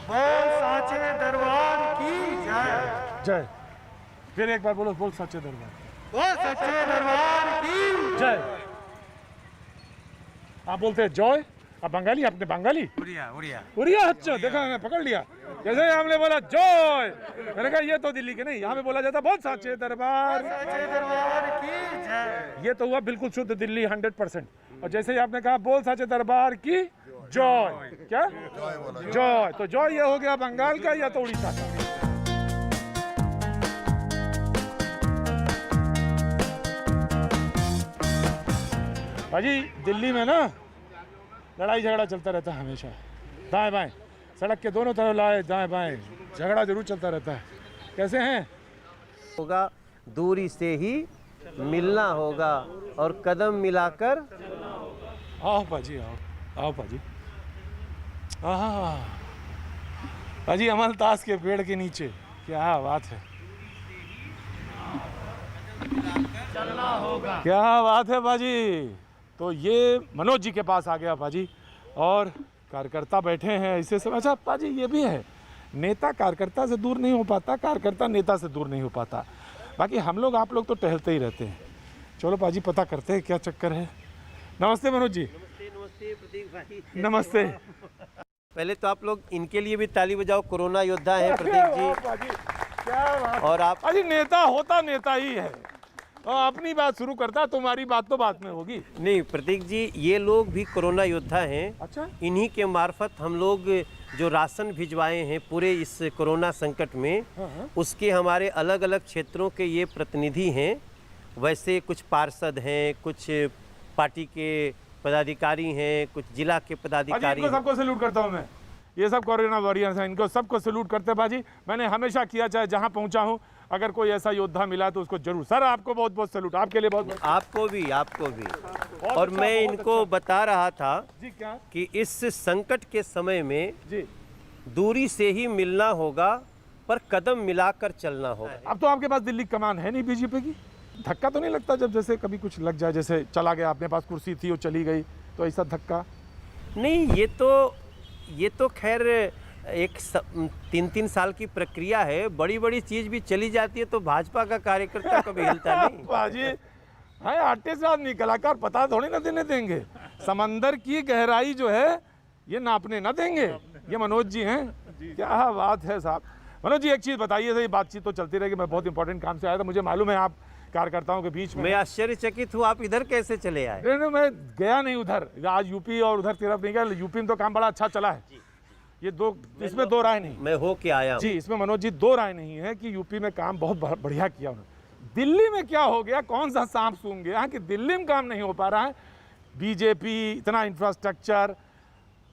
बोल साचे दरबार की जय। जय। फिर एक बार बोलो, बोल सच्चे दरबार। बोल सच्चे दरबार की जय। आप बोलते हैं जॉय। आप बंगाली? आपने बंगाली? उड़िया उड़िया उड़िया। अच्छा देखा मैं पकड़ लिया। जैसे ही हमने बोला जॉय, मैंने कहा ये तो दिल्ली के नहीं, यहाँ पे बोला जाता बहुत साचे दरबार की जय। ये तो हुआ बिल्कुल शुद्ध दिल्ली 100%। और जैसे ही आपने कहा बोल साचे दरबार की जॉय, क्या जॉय, तो जॉय ये हो गया बंगाल का या तो उड़ीसा का। भाजी दिल्ली में ना लड़ाई झगड़ा चलता रहता है हमेशा, दाएं बाएं, सड़क के दोनों तरफ लाए दाएं बाएं झगड़ा जरूर चलता रहता है। कैसे हैं? होगा दूरी से ही मिलना होगा और कदम मिलाकर। आओ पाजी आओ, आओ पाजी। हाँ पाजी अमलतास के पेड़ के नीचे, क्या बात है, चलना होगा। क्या बात है बाजी। तो ये मनोज जी के पास आ गया बाजी, और कार्यकर्ता बैठे हैं इसे सब। अच्छा पाजी ये भी है, नेता कार्यकर्ता से दूर नहीं हो पाता, कार्यकर्ता नेता से दूर नहीं हो पाता। बाकी हम लोग आप लोग तो टहलते ही रहते हैं। चलो पाजी पता करते हैं क्या चक्कर है। नमस्ते मनोज जी। नमस्ते प्रतीक भाई। नमस्ते। पहले तो आप लोग इनके लिए भी ताली बजाओ, कोरोना योद्धा हैं प्रतीक जी। क्या बात। और आप अजी नेता होता नेता ही है, और अपनी बात शुरू करता, तुम्हारी बात तो बाद में होगी। नहीं प्रतीक जी, ये लोग भी कोरोना योद्धा हैं। अच्छा। इन्हीं के मार्फत हम लोग जो राशन भिजवाए हैं पूरे इस कोरोना संकट में, उसके हमारे अलग अलग क्षेत्रों के ये प्रतिनिधि हैं। वैसे कुछ पार्षद हैं, कुछ पार्टी के पदाधिकारी हैं, कुछ जिला के पदाधिकारी हैं। सबको सैल्यूट करता हूँ मैं, ये सब कोरोना वॉरियर्स हैं, इनको सबको सैल्यूट करते बाजी। मैंने हमेशा किया, चाहे जहाँ पहुँचा हूँ, अगर कोई ऐसा योद्धा मिला तो उसको जरूर। सर आपको बहुत बहुत सैल्यूट, आपके लिए बहुत। आपको भी। और मैं इनको बता रहा था जी क्या कि इस संकट के समय में जी दूरी से ही मिलना होगा पर कदम मिलाकर चलना होगा। अब तो आपके पास दिल्ली कमान है नहीं बीजेपी की, धक्का तो नहीं लगता जब जैसे कभी कुछ लग जाए, जैसे चला गया अपने पास कुर्सी थी वो चली गई, तो ऐसा धक्का नहीं। ये तो खैर एक 3 साल की प्रक्रिया है। बड़ी चीज भी चली जाती है तो भाजपा का कार्यकर्ता कभी हिलता नहीं। बाजी है आर्टिस्ट आदमी, कलाकार पता थोड़ी ना देने देंगे। समंदर की गहराई जो है ये नापने ना देंगे। ये मनोज जी हैं, क्या बात है साहब। मनोज जी एक चीज़ बताइए, सही बातचीत तो चलती रहेगी, मैं बहुत इंपॉर्टेंट काम से आया था, मुझे मालूम है आप कार्यकर्ताओं के बीच में। मैं आश्चर्यचकित हूँ, आप इधर कैसे चले आए? नहीं मैं गया नहीं उधर, आज यूपी और उधर तरफ नहीं गया। यूपी में तो काम बड़ा अच्छा चला है, ये इसमें दो राय नहीं। मैं हो के आया जी, इसमें मनोज जी दो राय नहीं है कि यूपी में काम बहुत बढ़िया किया उन्होंने। दिल्ली में क्या हो गया, कौन सा सांप सूंघ गया कि दिल्ली में काम नहीं हो पा रहा है। बीजेपी इतना इंफ्रास्ट्रक्चर,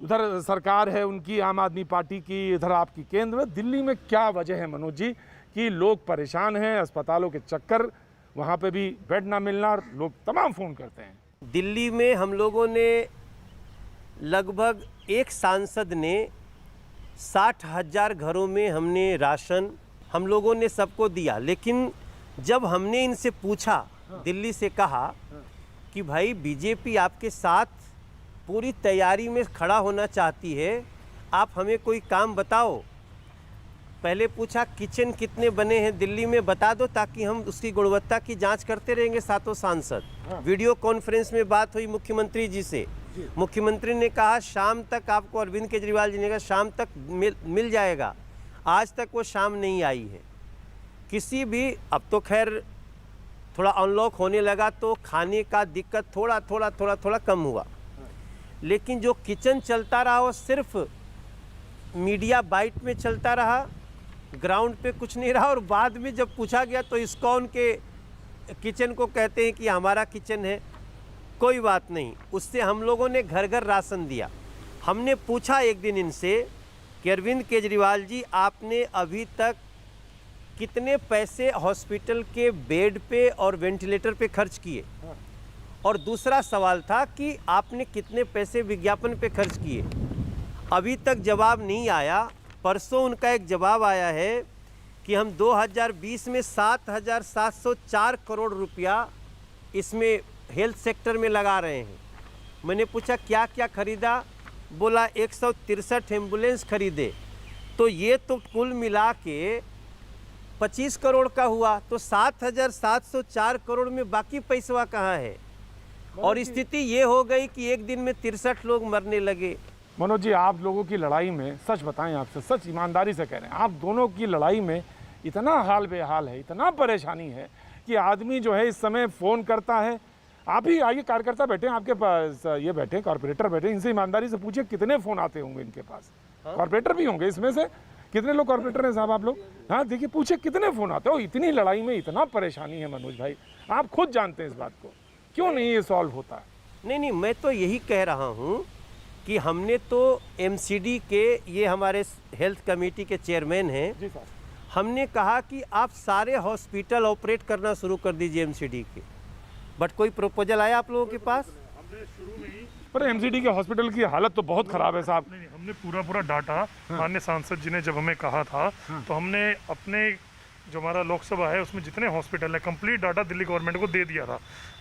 उधर सरकार है उनकी आम आदमी पार्टी की, इधर आपकी केंद्र में। दिल्ली में क्या वजह है मनोज जी कि लोग परेशान हैं, अस्पतालों के चक्कर, वहाँ पे भी बेड ना मिलना, लोग तमाम फ़ोन करते हैं। दिल्ली में हम लोगों ने लगभग एक सांसद ने 60,000 घरों में हमने राशन हम लोगों ने सबको दिया। लेकिन जब हमने इनसे पूछा, दिल्ली से कहा कि भाई बीजेपी आपके साथ पूरी तैयारी में खड़ा होना चाहती है, आप हमें कोई काम बताओ। पहले पूछा किचन कितने बने हैं दिल्ली में, बता दो, ताकि हम उसकी गुणवत्ता की जांच करते रहेंगे सातों सांसद। वीडियो कॉन्फ्रेंस में बात हुई मुख्यमंत्री जी से, मुख्यमंत्री ने कहा शाम तक आपको, अरविंद केजरीवाल जी ने कहा शाम तक मिल जाएगा। आज तक वो शाम नहीं आई है। किसी भी, अब तो खैर थोड़ा अनलॉक होने लगा तो खाने का दिक्कत थोड़ा कम हुआ, लेकिन जो किचन चलता रहा वो सिर्फ मीडिया बाइट में चलता रहा, ग्राउंड पे कुछ नहीं रहा। और बाद में जब पूछा गया तो इस्कॉन के किचन को कहते हैं कि हमारा किचन है। कोई बात नहीं, उससे हम लोगों ने घर घर राशन दिया। हमने पूछा एक दिन इनसे कि अरविंद केजरीवाल जी, आपने अभी तक कितने पैसे हॉस्पिटल के बेड पे और वेंटिलेटर पे खर्च किए, और दूसरा सवाल था कि आपने कितने पैसे विज्ञापन पे खर्च किए। अभी तक जवाब नहीं आया। परसों उनका एक जवाब आया है कि हम 2020 में 7,704 करोड़ रुपया इसमें हेल्थ सेक्टर में लगा रहे हैं। मैंने पूछा क्या क्या खरीदा, बोला 163 एम्बुलेंस खरीदे। तो ये तो कुल मिला के 25 करोड़ का हुआ, तो 7,704 करोड़ में बाकी पैसा कहाँ है? और स्थिति ये हो गई कि एक दिन में 63 लोग मरने लगे। मनोज जी, आप लोगों की लड़ाई में, सच बताएं आपसे, सच ईमानदारी से कह रहे हैं, आप दोनों की लड़ाई में इतना हाल बेहाल है, इतना परेशानी है कि आदमी जो है इस समय फ़ोन करता है। आप ही आइए, कार्यकर्ता बैठे हैं आपके पास, ये बैठे कॉर्पोरेटर बैठे, इनसे ईमानदारी से पूछिए कितने फ़ोन आते होंगे इनके पास। कॉर्पोरेटर भी होंगे इसमें से, कितने लोग कॉर्पोरेटर हैं साहब आप लोग? हाँ देखिए, पूछे कितने फ़ोन आते हो। इतनी लड़ाई में इतना परेशानी है मनोज भाई, आप खुद जानते हैं इस बात को, क्यों नहीं ये सॉल्व होता है? नहीं, मैं तो यही कह रहा हूँ कि हमने तो एमसीडी के, ये हमारे हेल्थ कमेटी के चेयरमैन हैं, हमने कहा कि आप सारे हॉस्पिटल ऑपरेट करना शुरू कर दीजिए एमसीडी के। बट कोई प्रपोजल आया आप लोगों के पास? पर एमसीडी के हॉस्पिटल की हालत तो बहुत ख़राब है साहब। नहीं, हमने पूरा डाटा माननीय सांसद जी ने जब हमें कहा था, तो हमने अपने जो हमारा लोकसभा है उसमें जितने हॉस्पिटल है कंप्लीट डाटा दिल्ली गवर्नमेंट को दे दिया था।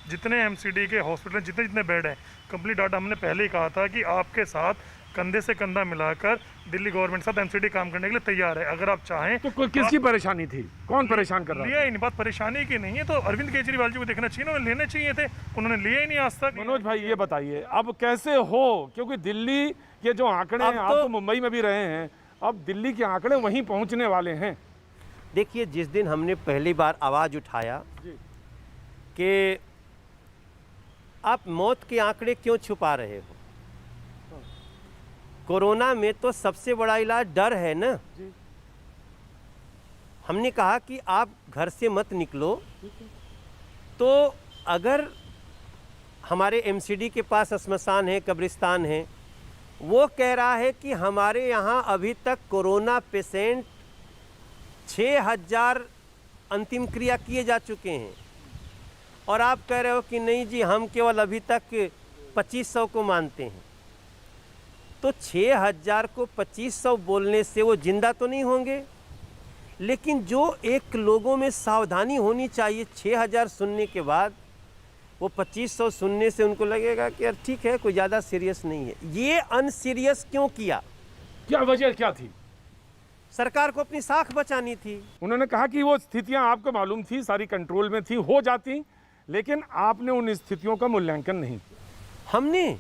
जितने एमसीडी के हॉस्पिटल जितने बेड हैं कंप्लीट डाटा हमने पहले ही कहा था कि आपके साथ कंधे से कंधा मिलाकर दिल्ली गवर्नमेंट के साथ एमसीडी काम करने के लिए तैयार है, अगर आप चाहें। तो किसकी परेशानी थी, कौन परेशान कर रहा लिया ही नहीं, बात परेशानी की नहीं है, तो अरविंद केजरीवाल जी को देखना चाहिए, उन्होंने लेने चाहिए थे, उन्होंने लिया ही नहीं आज तक। मनोज भाई ये बताइए अब कैसे हो, क्योंकि दिल्ली के जो आंकड़े हैं, आप तो मुंबई में भी रहे हैं, अब दिल्ली के आंकड़े वहीं पहुंचने वाले हैं। देखिए, जिस दिन हमने पहली बार आवाज़ उठाया कि आप मौत के आंकड़े क्यों छुपा रहे हो, कोरोना में तो सबसे बड़ा इलाज डर है ना। हमने कहा कि आप घर से मत निकलो। तो अगर हमारे एमसीडी के पास श्मशान है, कब्रिस्तान है, वो कह रहा है कि हमारे यहाँ अभी तक कोरोना पेशेंट 6,000 अंतिम क्रिया किए जा चुके हैं, और आप कह रहे हो कि नहीं जी हम केवल अभी तक 2500 को मानते हैं। तो 6,000 को 2500 बोलने से वो जिंदा तो नहीं होंगे, लेकिन जो एक लोगों में सावधानी होनी चाहिए, 6,000 सुनने के बाद वो 2500 सुनने से उनको लगेगा कि यार ठीक है, कोई ज़्यादा सीरियस नहीं है। ये अनसीरियस क्यों किया? क्या वजह क्या थी? सरकार को अपनी साख बचानी थी। उन्होंने कहा कि वो स्थितियां आपको मालूम थी, सारी कंट्रोल में थी, हो जाती, लेकिन आपने उन स्थितियों का मूल्यांकन नहीं किया। हमने,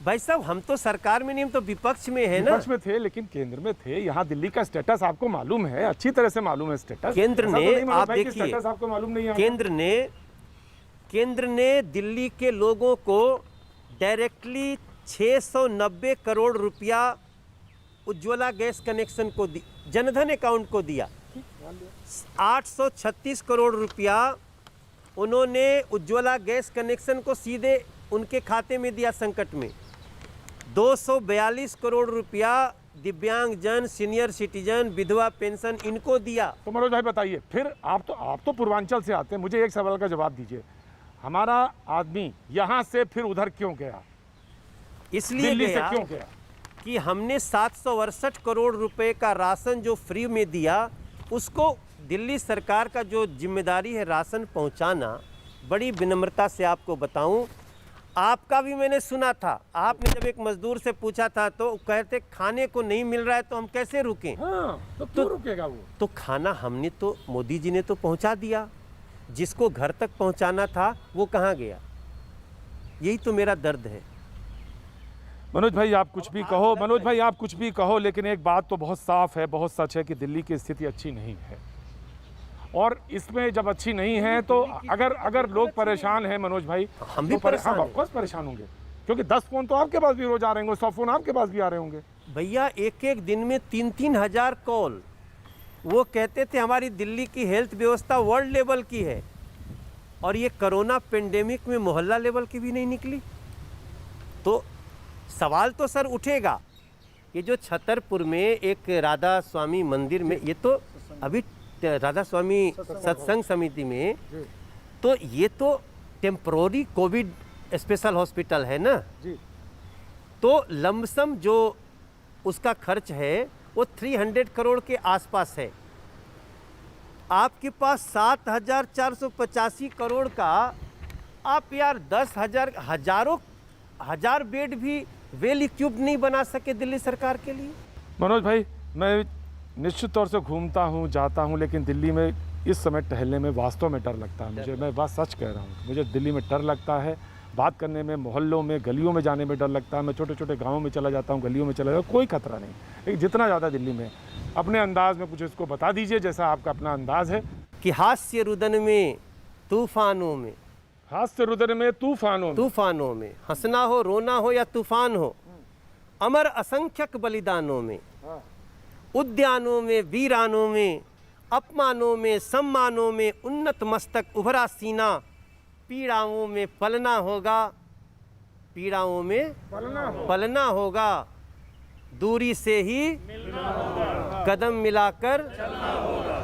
भाई साहब, हम तो सरकार में नहीं, हम तो विपक्ष में है ना। विपक्ष में थे लेकिन केंद्र में थे। यहाँ दिल्ली का स्टेटस आपको मालूम है, अच्छी तरह से मालूम है स्टेटस। केंद्र ने, आप देखिए, स्टेटस आपको मालूम नहीं है। केंद्र ने दिल्ली के लोगों को डायरेक्टली 690 करोड़ रुपया उज्ज्वला गैस कनेक्शन को जनधन अकाउंट को दिया। 836 करोड़ रुपया उन्होंने उज्ज्वला गैस कनेक्शन को सीधे उनके खाते में दिया संकट में। 242 करोड़ रुपया दिव्यांगजन, सीनियर सिटीजन, विधवा पेंशन, इनको दिया। तो मनोज भाई बताइए, फिर आप तो पूर्वांचल से आते हैं, मुझे एक सवाल का जवाब दीजिए, हमारा आदमी यहाँ से फिर उधर क्यों गया? इसलिए गया क्यों गया कि हमने 768 करोड़ रुपए का राशन जो फ्री में दिया, उसको दिल्ली सरकार का जो जिम्मेदारी है राशन पहुंचाना, बड़ी विनम्रता से आपको बताऊं, आपका भी मैंने सुना था। आपने जब एक मजदूर से पूछा था तो कहते खाने को नहीं मिल रहा है तो हम कैसे रुकें। तो क्यों रुकेगा वो? तो खाना हमने तो, मोदी जी ने तो पहुंचा दिया, जिसको घर तक पहुंचाना था वो कहाँ गया? यही तो मेरा दर्द है। मनोज भाई आप कुछ भी कहो, मनोज भाई आप कुछ भी कहो, लेकिन एक बात तो बहुत साफ है, बहुत सच है कि दिल्ली की स्थिति अच्छी नहीं है। और इसमें जब अच्छी नहीं है तो अगर लोग परेशान हैं मनोज भाई, हम भी परेशान ऑफ कोर्स परेशान होंगे, क्योंकि 10 फोन तो आपके पास भी रोज आ रहे होंगे, 100 फोन आपके पास भी आ रहे होंगे। भैया एक एक दिन में 3-3 हजार कॉल। वो कहते थे हमारी दिल्ली की हेल्थ व्यवस्था वर्ल्ड लेवल की है, और ये कोरोना पेंडेमिक में मोहल्ला लेवल की भी नहीं निकली। तो सवाल तो सर उठेगा, ये जो छतरपुर में एक राधा स्वामी मंदिर में, ये तो अभी राधा स्वामी सत्संग समिति में, तो ये तो टेम्पोररी कोविड स्पेशल हॉस्पिटल है ना जी। तो लमसम जो उसका खर्च है वो 300 करोड़ के आसपास है। आपके पास 7,485 करोड़ का, आप यार 10,000 हजार बेड भी वेल इक्विप्ड नहीं बना सके दिल्ली सरकार के लिए। मनोज भाई मैं निश्चित तौर से घूमता हूँ, जाता हूँ, लेकिन दिल्ली में इस समय टहलने में वास्तव में डर लगता है मुझे। मैं बात सच कह रहा हूँ, मुझे दिल्ली में डर लगता है। बात करने में, मोहल्लों में, गलियों में जाने में डर लगता है। मैं छोटे छोटे गाँवों में चला जाता हूँ, गलियों में चला जाता हूँ, कोई खतरा नहीं, लेकिन जितना ज़्यादा दिल्ली में। अपने अंदाज में कुछ इसको बता दीजिए जैसा आपका अपना अंदाज है। कि हास्य रुदन में तूफानों में, हास्य रुदन में तूफानों में हंसना हो, रोना हो या तूफान हो, अमर असंख्यक बलिदानों में, उद्यानों में, वीरानों में, अपमानों में, सम्मानों में, उन्नत मस्तक उभरा सीना, पीड़ाओं में पलना होगा, पीड़ाओं में पलना होगा, दूरी से ही कदम मिलाकर।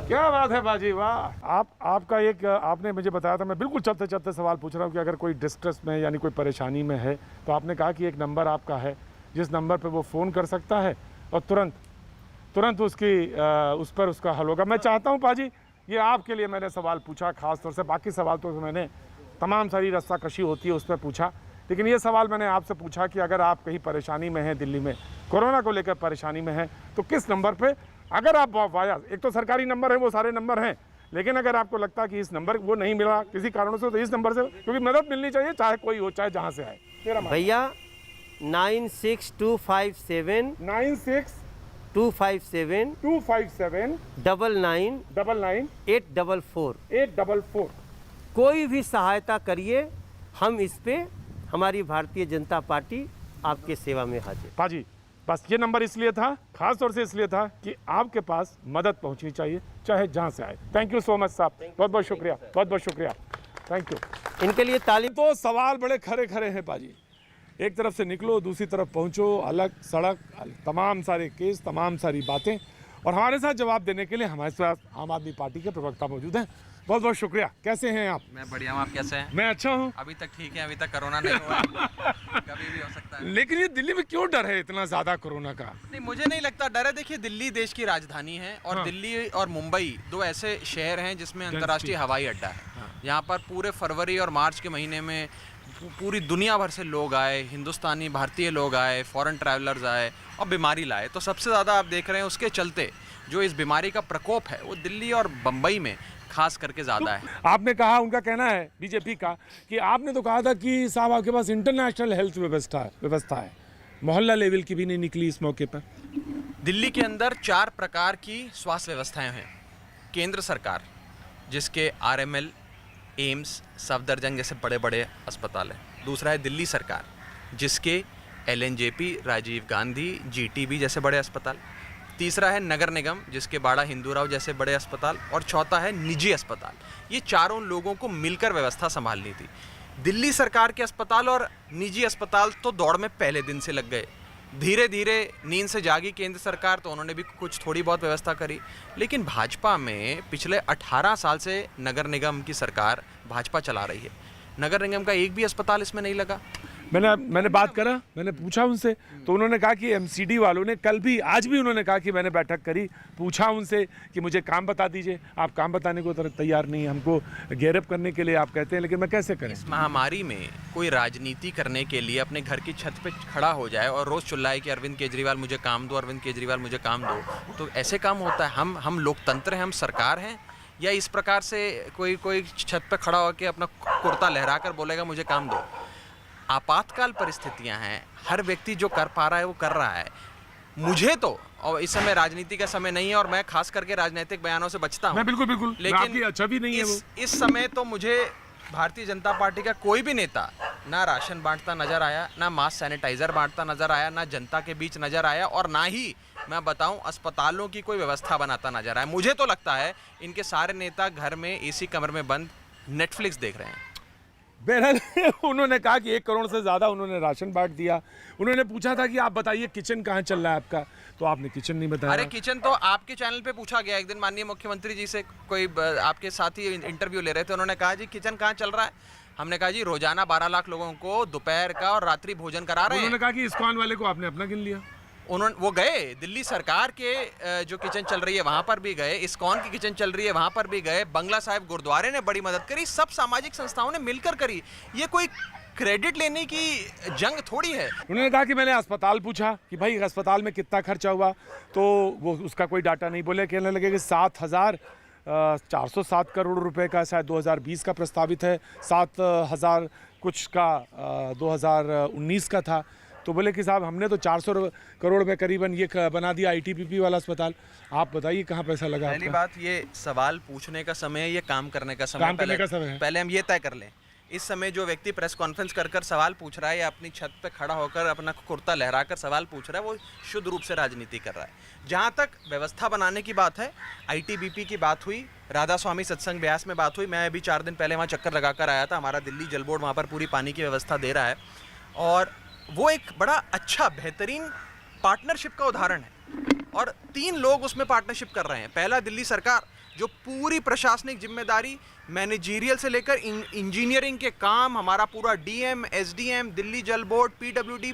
क्या बात है बाजी, वाह। आपका एक आपने मुझे बताया था, मैं बिल्कुल चलते चलते सवाल पूछ रहा हूँ कि अगर कोई डिस्ट्रेस में यानी कोई परेशानी में है तो आपने कहा कि एक नंबर आपका है जिस नंबर पे वो फ़ोन कर सकता है और तुरंत उस पर उसका हल होगा। मैं चाहता हूँ पाजी, ये आपके लिए मैंने सवाल पूछा खास तौर से, बाकी सवाल तो मैंने तमाम सारी रास्ता कशी होती है उस पर पूछा, लेकिन ये सवाल मैंने आपसे पूछा कि अगर आप कहीं परेशानी में हैं, दिल्ली में कोरोना को लेकर परेशानी में हैं, तो किस नंबर पे, अगर आप वाया, एक तो सरकारी नंबर है, वो सारे नंबर हैं, लेकिन अगर आपको लगता है कि इस नंबर वो नहीं मिला किसी कारणों से, तो इस नंबर से, क्योंकि मदद मिलनी चाहिए चाहे कोई हो, चाहे जहाँ से आए। भैया 96257 844 कोई भी सहायता करिए, हम इस पे, हमारी भारतीय जनता पार्टी आपके सेवा में हाजिर। पाजी बस ये नंबर इसलिए था, खास तौर से इसलिए था कि आपके पास मदद पहुंचनी चाहिए चाहे जहां से आए। थैंक यू सो मच साहब, बहुत बहुत शुक्रिया, बहुत बहुत शुक्रिया, थैंक यू। इनके लिए तालीम। तो सवाल बड़े खरे खरे हैं पाजी, एक तरफ से निकलो दूसरी तरफ पहुंचो, अलग सड़क, तमाम सारे केस, तमाम सारी बातें, और हमारे साथ जवाब देने के लिए हमारे साथ आम आदमी पार्टी के प्रवक्ता मौजूद हैं। बहुत बहुत शुक्रिया। कैसे हैं आप? मैं बढ़िया हूँ, आप कैसे हैं? मैं अच्छा हूँ। अभी तक ठीक है, अभी तक कोरोना नहीं हुआ कभी भी हो सकता है। लेकिन ये दिल्ली में क्यों डर है इतना ज़्यादा कोरोना का? नहीं, मुझे नहीं लगता डर है। देखिए, दिल्ली देश की राजधानी है, और दिल्ली और मुंबई दो ऐसे शहर हैं जिसमें अंतर्राष्ट्रीय हवाई अड्डा है। यहाँ पर पूरे फरवरी और मार्च के महीने में पूरी दुनिया भर से लोग आए, हिंदुस्तानी भारतीय लोग आए, फॉरेन ट्रैवलर्स आए और बीमारी लाए। तो सबसे ज़्यादा आप देख रहे हैं उसके चलते जो इस बीमारी का प्रकोप है वो दिल्ली और बम्बई में खास करके ज़्यादा है। आपने कहा, उनका कहना है बीजेपी का कि आपने तो कहा था कि साहब आपके पास इंटरनेशनल हेल्थ व्यवस्था है, मोहल्ला लेवल की भी नहीं निकली इस मौके पर। दिल्ली के अंदर 4 प्रकार की स्वास्थ्य व्यवस्थाएं हैं। केंद्र सरकार जिसके RML, एम्स, सफदरजंग जैसे बड़े बड़े अस्पताल हैं। दूसरा है दिल्ली सरकार जिसके LNJP, राजीव गांधी, GTB जैसे बड़े अस्पताल। तीसरा है नगर निगम जिसके बाड़ा हिंदूराव जैसे बड़े अस्पताल, और चौथा है निजी अस्पताल। ये चारों लोगों को मिलकर व्यवस्था संभालनी थी। दिल्ली सरकार के अस्पताल और निजी अस्पताल तो दौड़ में पहले दिन से लग गए। धीरे धीरे नींद से जागी केंद्र सरकार, तो उन्होंने भी कुछ थोड़ी बहुत व्यवस्था करी। लेकिन भाजपा में पिछले 18 साल से नगर निगम की सरकार भाजपा चला रही है। नगर निगम का एक भी अस्पताल इसमें नहीं लगा। मैंने बात करा, मैंने पूछा उनसे, तो उन्होंने कहा कि एमसीडी वालों ने कल भी, आज भी उन्होंने कहा कि मैंने बैठक करी, पूछा उनसे कि मुझे काम बता दीजिए, आप काम बताने को तैयार नहीं, हमको गैरअप करने के लिए आप कहते हैं, लेकिन मैं कैसे करें? इस महामारी में कोई राजनीति करने के लिए अपने घर की छत पे खड़ा हो जाए और रोज़ चिल्लाए कि अरविंद केजरीवाल मुझे काम दो, अरविंद केजरीवाल मुझे काम दो, तो ऐसे काम होता है? हम लोकतंत्र हैं, हम सरकार हैं, या इस प्रकार से कोई छत पे खड़ा होकर अपना कुर्ता लहरा कर बोलेगा मुझे काम दो? आपातकाल परिस्थितियां हैं, हर व्यक्ति जो कर पा रहा है वो कर रहा है। मुझे तो, और इस समय राजनीति का समय नहीं है और मैं खास करके राजनीतिक बयानों से बचता हूं, मैं बिल्कुल, लेकिन अच्छा भी नहीं है वो। इस समय तो मुझे भारतीय जनता पार्टी का कोई भी नेता ना राशन बांटता नजर आया, ना मास्क सैनिटाइजर बांटता नजर आया, ना जनता के बीच नजर आया, और ना ही मैं बताऊं अस्पतालों की कोई व्यवस्था बनाता नजर आया। मुझे तो लगता है इनके सारे नेता घर में एसी कमरे में बंद नेटफ्लिक्स देख रहे हैं। बहरहाल उन्होंने कहा कि 1 करोड़ से ज़्यादा उन्होंने राशन बांट दिया। उन्होंने पूछा था कि आप बताइए किचन कहाँ चल रहा है आपका, तो आपने किचन नहीं बताया। अरे किचन तो आपके चैनल पे पूछा गया एक दिन, माननीय मुख्यमंत्री जी से कोई आपके साथी इंटरव्यू ले रहे थे, उन्होंने कहा जी किचन कहाँ चल रहा है? हमने कहा जी रोजाना 12 लाख लोगों को दोपहर का और रात्रि भोजन करा रहे हैं। उन्होंने कहा कि इस्कॉन वाले को आपने अपना गिन लिया। वो गए दिल्ली सरकार के जो किचन चल रही है वहां पर भी गए, इस्कॉन की किचन चल रही है वहां पर भी गए, बंगला साहिब गुरुद्वारे ने बड़ी मदद करी, सब सामाजिक संस्थाओं ने मिलकर करी। ये कोई क्रेडिट लेने की जंग थोड़ी है। उन्होंने कहा कि मैंने अस्पताल पूछा कि भाई अस्पताल में कितना खर्चा हुआ, तो वो उसका कोई डाटा नहीं बोले। कहने लगे कि 7,407 करोड़ रुपए का शायद 2020 का प्रस्तावित है, 7,000 कुछ का 2019 का था। तो बोले कि साहब हमने तो 400 करोड़ में करीबन ये बना दिया आईटीबीपी वाला अस्पताल, आप बताइए कहाँ पैसा लगा? पहली बात, ये सवाल पूछने का समय है, ये काम करने का समय, पहले हम ये तय कर लें। इस समय जो व्यक्ति प्रेस कॉन्फ्रेंस कर सवाल पूछ रहा है या अपनी छत पे खड़ा होकर अपना कुर्ता लहराकर सवाल पूछ रहा है, वो शुद्ध रूप से राजनीति कर रहा है। जहाँ तक व्यवस्था बनाने की बात है, आईटीबीपी की बात हुई, राधा स्वामी सत्संग ब्यास में बात हुई, मैं अभी 4 दिन पहले वहाँ चक्कर लगा कर आया था। हमारा दिल्ली जल बोर्ड वहाँ पर पूरी पानी की व्यवस्था दे रहा है और वो एक बड़ा अच्छा बेहतरीन पार्टनरशिप का उदाहरण है और 3 लोग उसमें पार्टनरशिप कर रहे हैं। पहला, दिल्ली सरकार जो पूरी प्रशासनिक जिम्मेदारी मैनेजरियल से लेकर इंजीनियरिंग के काम, हमारा पूरा डीएम, एसडीएम, दिल्ली जल बोर्ड, पीडब्ल्यूडी,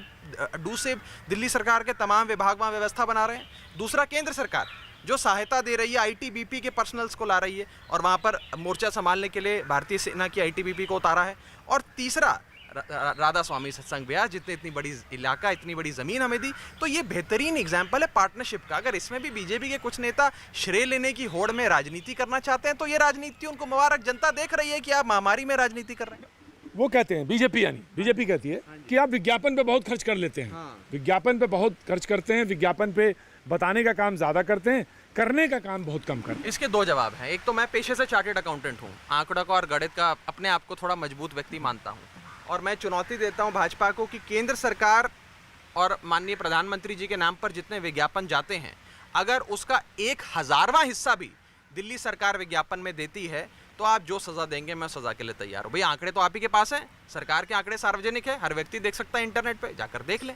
डूसिब, दिल्ली सरकार के तमाम विभाग वहाँ व्यवस्था बना रहे हैं। दूसरा, केंद्र सरकार जो सहायता दे रही है, आईटीबीपी के पर्सनल्स को ला रही है और वहाँ पर मोर्चा संभालने के लिए भारतीय सेना की आईटीबीपी को उतारा है। और तीसरा, राधा स्वामी सत्संग ब्यास जितने इतनी बड़ी इलाका, इतनी बड़ी ज़मीन हमें दी, तो ये बेहतरीन एग्जाम्पल है पार्टनरशिप का। अगर इसमें भी बीजेपी के कुछ नेता श्रेय लेने की होड़ में राजनीति करना चाहते हैं तो ये राजनीति उनको मुबारक, जनता देख रही है कि आप महामारी में राजनीति कर रहे हैं। वो कहते हैं बीजेपी, यानी बीजेपी कहती है कि आप विज्ञापन पे बहुत खर्च कर लेते हैं। विज्ञापन पे बहुत खर्च करते हैं, विज्ञापन पे बताने का काम ज़्यादा करते हैं, करने का काम बहुत कम करते हैं। इसके 2 जवाब हैं। एक तो मैं पेशे से चार्टेड अकाउंटेंट हूँ, आंकड़ा का और गणित का अपने आप को थोड़ा मजबूत व्यक्ति मानता हूँ और मैं चुनौती देता हूं भाजपा को कि केंद्र सरकार और माननीय प्रधानमंत्री जी के नाम पर जितने विज्ञापन जाते हैं, अगर उसका 1,000वां हिस्सा भी दिल्ली सरकार विज्ञापन में देती है तो आप जो सज़ा देंगे मैं सज़ा के लिए तैयार हूँ। भाई आंकड़े तो आप ही के पास हैं, सरकार के आंकड़े सार्वजनिक है, हर व्यक्ति देख सकता है, इंटरनेट पर जाकर देख लें।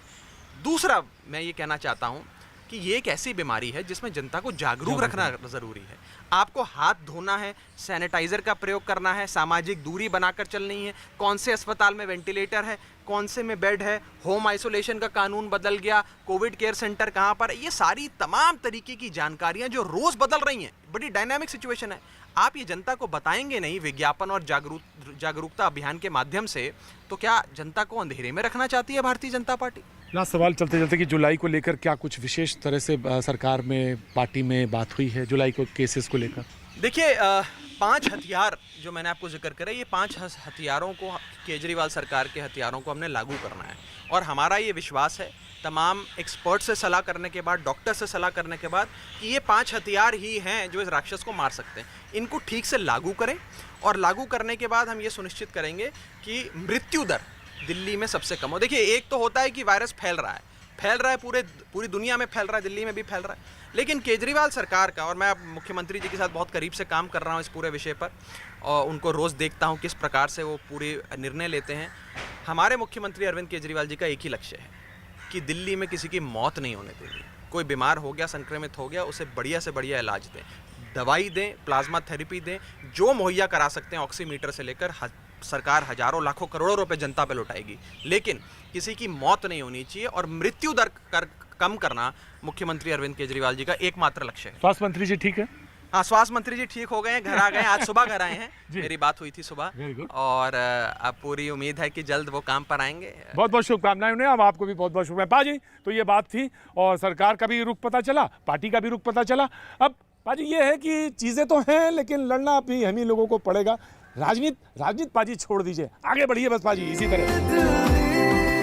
दूसरा, मैं ये कहना चाहता हूँ कि ये एक ऐसी बीमारी है जिसमें जनता को जागरूक रखना ज़रूरी है। आपको हाथ धोना है, सैनिटाइज़र का प्रयोग करना है, सामाजिक दूरी बनाकर चलनी है, कौन से अस्पताल में वेंटिलेटर है, कौन से में बेड है, होम आइसोलेशन का कानून बदल गया, कोविड केयर सेंटर कहाँ पर, ये सारी तमाम तरीके की जानकारियाँ जो रोज़ बदल रही हैं, बड़ी डायनामिक सिचुएशन है। आप ये जनता को बताएंगे नहीं विज्ञापन और जागरूकता अभियान के माध्यम से, तो क्या जनता को अंधेरे में रखना चाहती है भारतीय जनता पार्टी? लास्ट सवाल चलते चलते कि जुलाई को लेकर क्या कुछ विशेष तरह से सरकार में, पार्टी में बात हुई है जुलाई को केसेस को लेकर? देखिए, 5 हथियार जो मैंने आपको जिक्र करा, ये 5 हथियारों को, केजरीवाल सरकार के हथियारों को हमने लागू करना है और हमारा ये विश्वास है तमाम एक्सपर्ट से सलाह करने के बाद, डॉक्टर से सलाह करने के बाद, कि ये 5 हथियार ही हैं जो इस राक्षस को मार सकते हैं। इनको ठीक से लागू करें और लागू करने के बाद हम ये सुनिश्चित करेंगे कि मृत्यु दर दिल्ली में सबसे कम हो। देखिए, एक तो होता है कि वायरस फैल रहा है पूरी दुनिया में फैल रहा है, दिल्ली में भी फैल रहा है, लेकिन केजरीवाल सरकार का, और मैं अब मुख्यमंत्री जी के साथ बहुत करीब से काम कर रहा हूँ इस पूरे विषय पर और उनको रोज़ देखता हूँ किस प्रकार से वो पूरे निर्णय लेते हैं। हमारे मुख्यमंत्री अरविंद केजरीवाल जी का एक ही लक्ष्य है कि दिल्ली में किसी की मौत नहीं होने देंगे। कोई बीमार हो गया, संक्रमित हो गया, उसे बढ़िया से बढ़िया इलाज दें, दवाई दें, प्लाज्मा थेरेपी दें, जो मुहैया करा सकते हैं, ऑक्सीमीटर से लेकर सरकार हजारों लाखों करोड़ों रुपए जनता पे लुटाएगी, लेकिन किसी की मौत नहीं होनी चाहिए और मृत्यु दर कम करना मुख्यमंत्री अरविंद केजरीवाल जी का एकमात्र लक्ष्य है। स्वास्थ्य मंत्री जी ठीक है? हाँ, स्वास्थ्य मंत्री जी ठीक हो गए हैं, घर आ गए हैं, आज सुबह घर आए हैं, मेरी बात हुई थी सुबह, और अब पूरी उम्मीद है कि जल्द वो काम पर आएंगे। बहुत बहुत शुभकामनाएं उन्हें, अब आपको भी बहुत बहुत शुभकामनाएं। पाजी, तो ये बात थी और सरकार का भी रुख पता चला, पार्टी का भी रुख पता चला। अब पाजी ये है कि चीज़ें तो हैं लेकिन लड़ना भी हम ही लोगों को पड़ेगा। राजनीति पाजी छोड़ दीजिए, आगे बढ़िए बस पाजी इसी तरह।